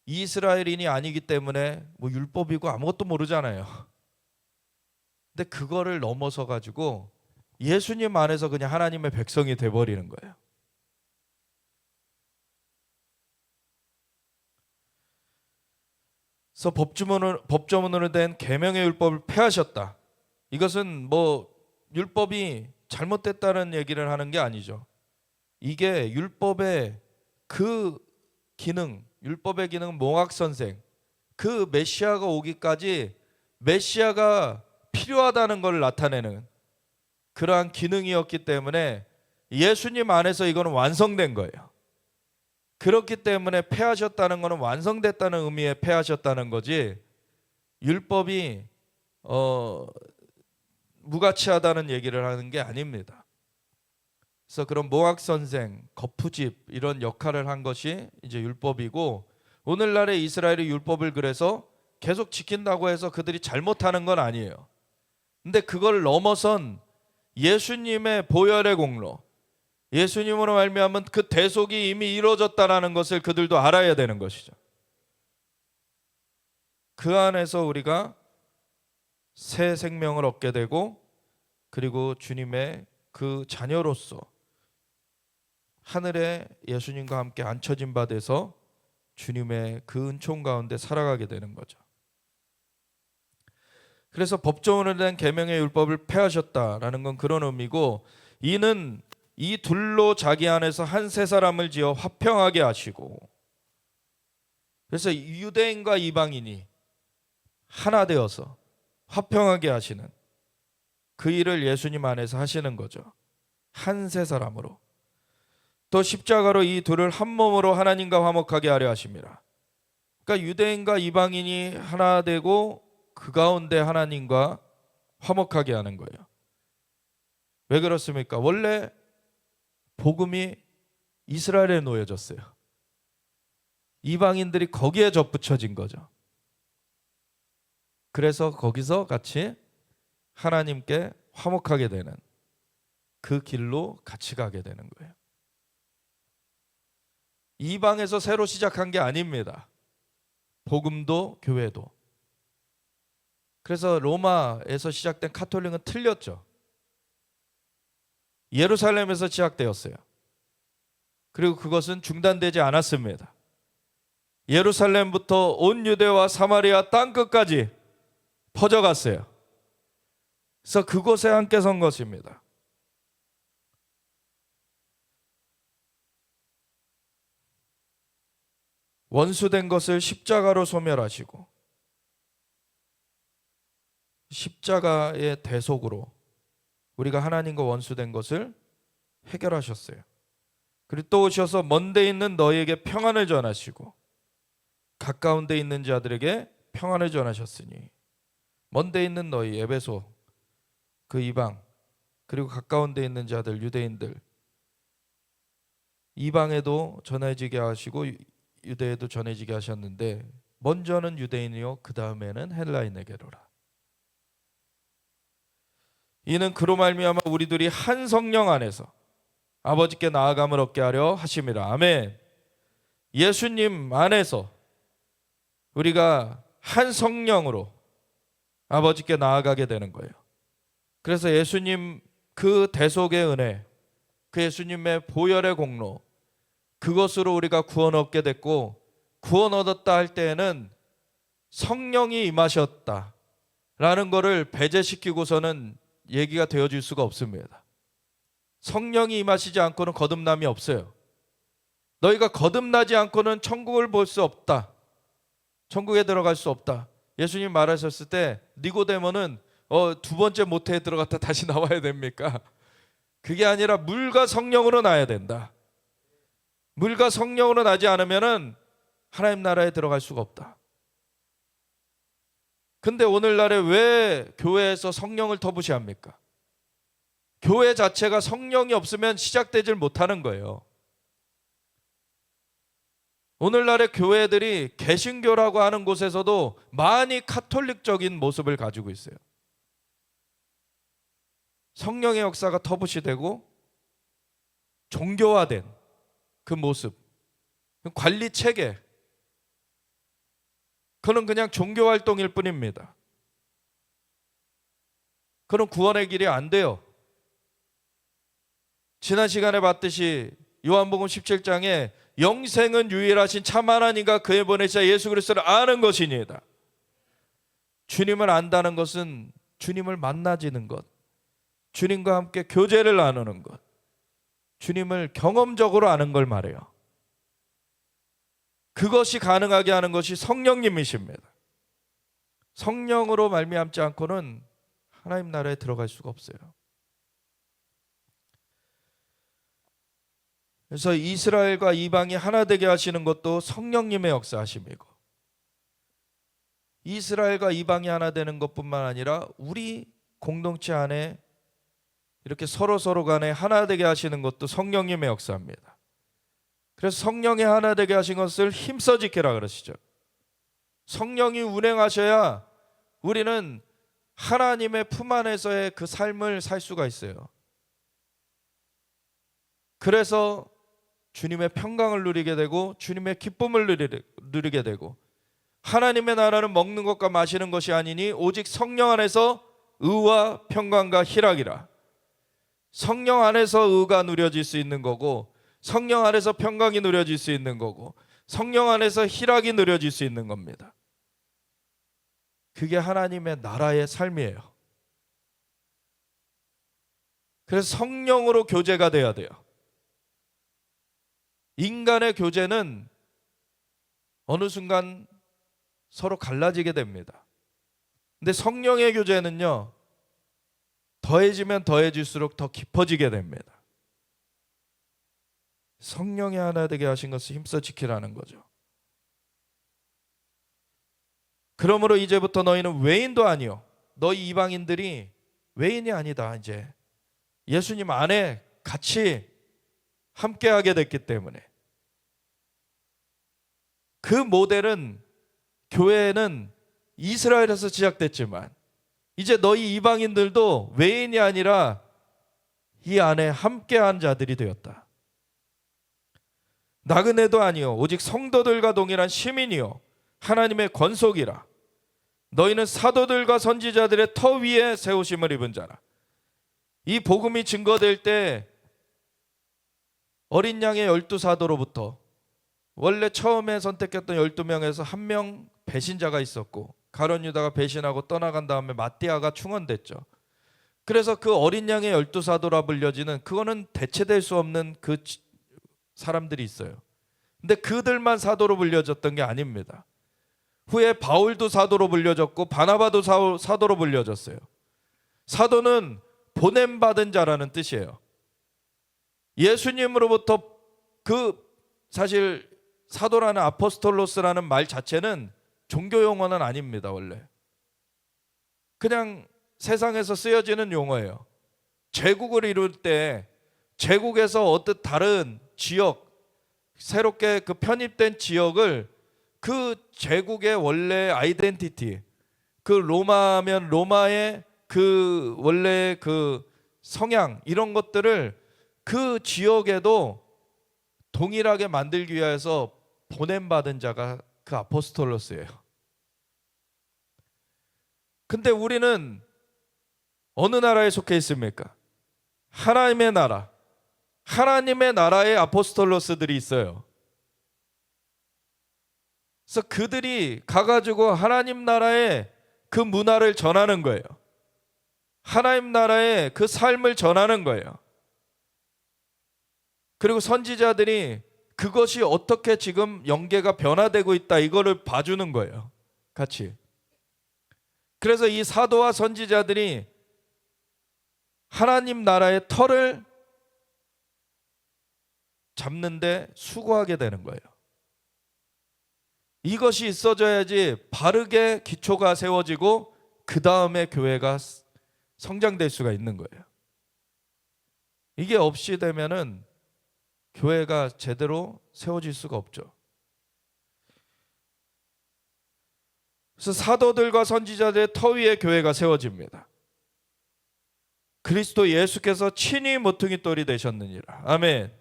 이스라엘인이 아니기 때문에 뭐 율법이고 아무것도 모르잖아요. 근데 그거를 넘어서 가지고 예수님 안에서 그냥 하나님의 백성이 돼버리는 거예요. 그래서 법조문으로 된 계명의 율법을 폐하셨다. 이것은 뭐 율법이 잘못됐다는 얘기를 하는 게 아니죠. 이게 율법의 그 기능, 율법의 기능은 몽학선생, 그 메시아가 오기까지 메시아가 필요하다는 걸 나타내는 그러한 기능이었기 때문에 예수님 안에서 이거는 완성된 거예요. 그렇기 때문에 폐하셨다는 것은 완성됐다는 의미의 폐하셨다는 거지 율법이 무가치하다는 얘기를 하는 게 아닙니다. 그래서 그런 몽학선생, 거푸집 이런 역할을 한 것이 이제 율법이고 오늘날의 이스라엘이 율법을 그래서 계속 지킨다고 해서 그들이 잘못하는 건 아니에요. 근데 그걸 넘어선 예수님의 보혈의 공로, 예수님으로 말미암은 그 대속이 이미 이루어졌다라는 것을 그들도 알아야 되는 것이죠. 그 안에서 우리가 새 생명을 얻게 되고 그리고 주님의 그 자녀로서 하늘에 예수님과 함께 앉혀진 바 돼서 주님의 그 은총 가운데 살아가게 되는 거죠. 그래서 법조문으로 된 계명의 율법을 폐하셨다라는 건 그런 의미고 이는 이 둘로 자기 안에서 한 세 사람을 지어 화평하게 하시고 그래서 유대인과 이방인이 하나 되어서 화평하게 하시는 그 일을 예수님 안에서 하시는 거죠. 한 세 사람으로 또 십자가로 이 둘을 한 몸으로 하나님과 화목하게 하려 하십니다. 그러니까 유대인과 이방인이 하나 되고 그 가운데 하나님과 화목하게 하는 거예요. 왜 그렇습니까? 원래 복음이 이스라엘에 놓여졌어요. 이방인들이 거기에 접붙여진 거죠. 그래서 거기서 같이 하나님께 화목하게 되는 그 길로 같이 가게 되는 거예요. 이방에서 새로 시작한 게 아닙니다. 복음도 교회도. 그래서 로마에서 시작된 카톨릭은 틀렸죠. 예루살렘에서 시작되었어요. 그리고 그것은 중단되지 않았습니다. 예루살렘부터 온 유대와 사마리아 땅끝까지 퍼져갔어요. 그래서 그곳에 함께 선 것입니다. 원수된 것을 십자가로 소멸하시고 십자가의 대속으로 우리가 하나님과 원수된 것을 해결하셨어요. 그리고 또 오셔서 먼데 있는 너희에게 평안을 전하시고 가까운 데 있는 자들에게 평안을 전하셨으니 먼데 있는 너희 에베소 그 이방 그리고 가까운 데 있는 자들 유대인들 이방에도 전해지게 하시고 유대에도 전해지게 하셨는데 먼저는 유대인이요 그 다음에는 헬라인에게로라. 이는 그로 말미암아 우리들이 한 성령 안에서 아버지께 나아감을 얻게 하려 하심이라. 아멘. 예수님 안에서 우리가 한 성령으로 아버지께 나아가게 되는 거예요. 그래서 예수님 그 대속의 은혜, 그 예수님의 보혈의 공로, 그것으로 우리가 구원 얻게 됐고, 구원 얻었다 할 때에는 성령이 임하셨다 라는 것을 배제시키고서는 얘기가 되어질 수가 없습니다. 성령이 임하시지 않고는 거듭남이 없어요. 너희가 거듭나지 않고는 천국을 볼 수 없다, 천국에 들어갈 수 없다. 예수님 말하셨을 때 니고데모는 두 번째 모태에 들어갔다 다시 나와야 됩니까? 그게 아니라 물과 성령으로 나야 된다. 물과 성령으로 나지 않으면은 하나님 나라에 들어갈 수가 없다. 근데 오늘날에 왜 교회에서 성령을 터부시합니까? 교회 자체가 성령이 없으면 시작되질 못하는 거예요. 오늘날의 교회들이 개신교라고 하는 곳에서도 많이 카톨릭적인 모습을 가지고 있어요. 성령의 역사가 터부시되고 종교화된 그 모습, 관리 체계, 그건 그냥 종교 활동일 뿐입니다. 그런 구원의 길이 안 돼요. 지난 시간에 봤듯이 요한복음 17장에 영생은 유일하신 참 하나님과 그의 보내신 예수 그리스도를 아는 것이니이다. 주님을 안다는 것은 주님을 만나지는 것, 주님과 함께 교제를 나누는 것, 주님을 경험적으로 아는 걸 말해요. 그것이 가능하게 하는 것이 성령님이십니다. 성령으로 말미암지 않고는 하나님 나라에 들어갈 수가 없어요. 그래서 이스라엘과 이방이 하나 되게 하시는 것도 성령님의 역사하심이고, 이스라엘과 이방이 하나 되는 것뿐만 아니라 우리 공동체 안에 이렇게 서로 간에 하나 되게 하시는 것도 성령님의 역사입니다. 그래서 성령이 하나 되게 하신 것을 힘써 지키라 그러시죠. 성령이 운행하셔야 우리는 하나님의 품 안에서의 그 삶을 살 수가 있어요. 그래서 주님의 평강을 누리게 되고 주님의 기쁨을 누리게 되고, 하나님의 나라는 먹는 것과 마시는 것이 아니니 오직 성령 안에서 의와 평강과 희락이라. 성령 안에서 의가 누려질 수 있는 거고, 성령 안에서 평강이 누려질 수 있는 거고, 성령 안에서 희락이 누려질 수 있는 겁니다. 그게 하나님의 나라의 삶이에요. 그래서 성령으로 교제가 돼야 돼요. 인간의 교제는 어느 순간 서로 갈라지게 됩니다. 근데 성령의 교제는요, 더해지면 더해질수록 더 깊어지게 됩니다. 성령이 하나 되게 하신 것을 힘써 지키라는 거죠. 그러므로 이제부터 너희는 외인도 아니요, 너희 이방인들이 외인이 아니다. 이제 예수님 안에 같이 함께하게 됐기 때문에. 그 모델은, 교회는 이스라엘에서 시작됐지만 이제 너희 이방인들도 외인이 아니라 이 안에 함께한 자들이 되었다. 나그네도 아니요 오직 성도들과 동일한 시민이요 하나님의 권속이라. 너희는 사도들과 선지자들의 터 위에 세우심을 입은 자라. 이 복음이 증거될 때 어린 양의 12사도로부터 원래 처음에 선택했던 12명에서 한 명 배신자가 있었고, 가룟 유다가 배신하고 떠나간 다음에 마띠아가 충원됐죠. 그래서 그 어린 양의 12사도라 불려지는, 그거는 대체될 수 없는 그 사람들이 있어요. 근데 그들만 사도로 불려졌던 게 아닙니다. 후에 바울도 사도로 불려졌고 바나바도 사도로 불려졌어요. 사도는 보냄받은 자라는 뜻이에요. 예수님으로부터 사실 사도라는, 아포스톨로스라는 말 자체는 종교 용어는 아닙니다. 원래 그냥 세상에서 쓰여지는 용어예요. 제국을 이룰 때 제국에서 어떤 다른 지역, 새롭게 그 편입된 지역을 그 제국의 원래 아이덴티티, 그 로마면 로마의 그 원래 그 성향 이런 것들을 그 지역에도 동일하게 만들기 위해서 보냄받은 자가 그 아포스톨로스예요. 근데 우리는 어느 나라에 속해 있습니까? 하나님의 나라, 하나님의 나라에 아포스톨로스들이 있어요. 그래서 그들이 가가지고 하나님 나라의 그 문화를 전하는 거예요. 하나님 나라의 그 삶을 전하는 거예요. 그리고 선지자들이 그것이 어떻게 지금 영계가 변화되고 있다 이거를 봐주는 거예요. 같이. 그래서 이 사도와 선지자들이 하나님 나라의 터를 잡는데 수고하게 되는 거예요. 이것이 있어져야지 바르게 기초가 세워지고 그 다음에 교회가 성장될 수가 있는 거예요. 이게 없이 되면은 교회가 제대로 세워질 수가 없죠. 그래서 사도들과 선지자들의 터 위에 교회가 세워집니다. 그리스도 예수께서 친히 모퉁이돌이 되셨느니라. 아멘.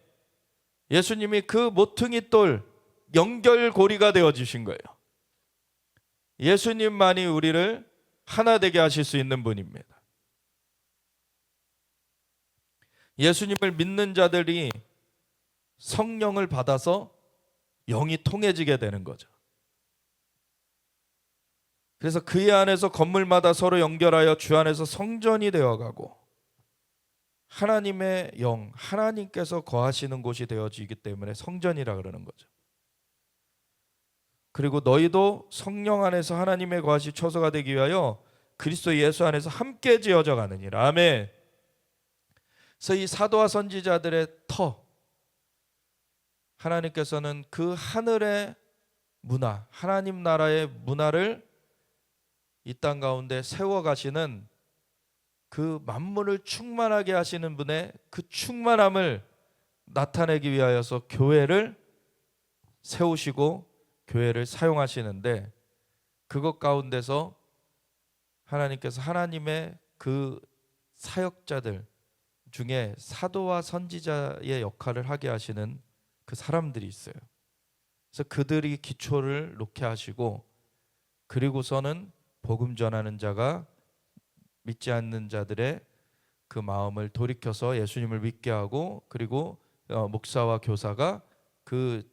예수님이 그 모퉁이돌 연결고리가 되어주신 거예요. 예수님만이 우리를 하나 되게 하실 수 있는 분입니다. 예수님을 믿는 자들이 성령을 받아서 영이 통해지게 되는 거죠. 그래서 그의 안에서 건물마다 서로 연결하여 주 안에서 성전이 되어가고 하나님의 영, 하나님께서 거하시는 곳이 되어지기 때문에 성전이라 그러는 거죠. 그리고 너희도 성령 안에서 하나님의 거하시 처소가 되기 위하여 그리스도 예수 안에서 함께 지어져 가느니라. 아멘. 그래서 이 사도와 선지자들의 터, 하나님께서는 그 하늘의 문화, 하나님 나라의 문화를 이 땅 가운데 세워 가시는 그 만물을 충만하게 하시는 분의 그 충만함을 나타내기 위하여서 교회를 세우시고 교회를 사용하시는데, 그것 가운데서 하나님께서 하나님의 그 사역자들 중에 사도와 선지자의 역할을 하게 하시는 그 사람들이 있어요. 그래서 그들이 기초를 놓게 하시고, 그리고서는 복음 전하는 자가 믿지 않는 자들의 그 마음을 돌이켜서 예수님을 믿게 하고, 그리고 목사와 교사가 그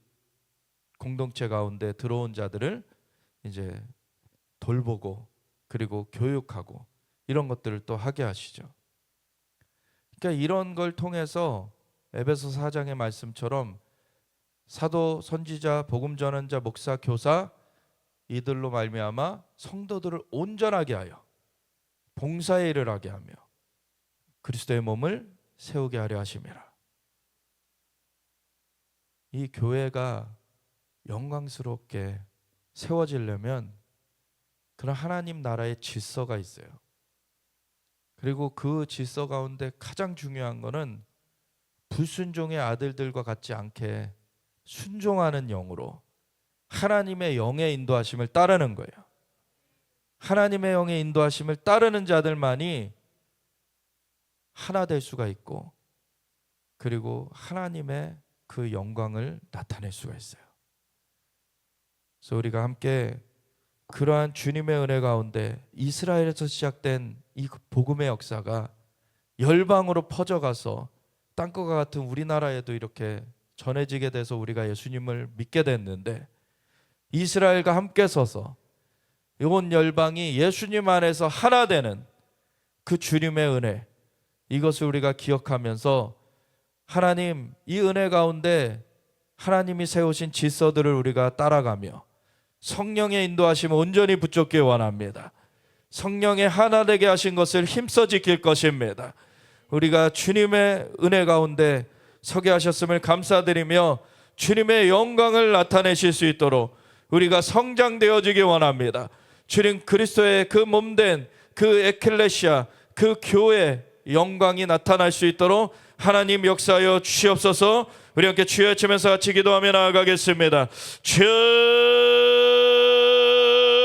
공동체 가운데 들어온 자들을 이제 돌보고 그리고 교육하고 이런 것들을 또 하게 하시죠. 그러니까 이런 걸 통해서 에베소 4장의 말씀처럼 사도, 선지자, 복음 전환자, 목사, 교사 이들로 말미암아 성도들을 온전하게 하여 봉사의 일을 하게 하며 그리스도의 몸을 세우게 하려 하심이라. 이 교회가 영광스럽게 세워지려면 그런 하나님 나라의 질서가 있어요. 그리고 그 질서 가운데 가장 중요한 거는 불순종의 아들들과 같지 않게 순종하는 영으로 하나님의 영의 인도하심을 따르는 거예요. 하나님의 영의 인도하심을 따르는 자들만이 하나 될 수가 있고, 그리고 하나님의 그 영광을 나타낼 수가 있어요. 그래서 우리가 함께 그러한 주님의 은혜 가운데 이스라엘에서 시작된 이 복음의 역사가 열방으로 퍼져가서 땅끝과 같은 우리나라에도 이렇게 전해지게 돼서 우리가 예수님을 믿게 됐는데, 이스라엘과 함께 서서 온 열방이 예수님 안에서 하나 되는 그 주님의 은혜, 이것을 우리가 기억하면서 하나님, 이 은혜 가운데 하나님이 세우신 질서들을 우리가 따라가며 성령의 인도하심을 온전히 붙잡기 원합니다. 성령의 하나 되게 하신 것을 힘써 지킬 것입니다. 우리가 주님의 은혜 가운데 서게 하셨음을 감사드리며 주님의 영광을 나타내실 수 있도록 우리가 성장되어지기 원합니다. 주님 그리스도의 그 몸된 그 에클레시아, 그 교회 영광이 나타날 수 있도록 하나님 역사하여 주시옵소서. 우리 함께 주여 외치면서 같이 기도하며 나아가겠습니다. 주여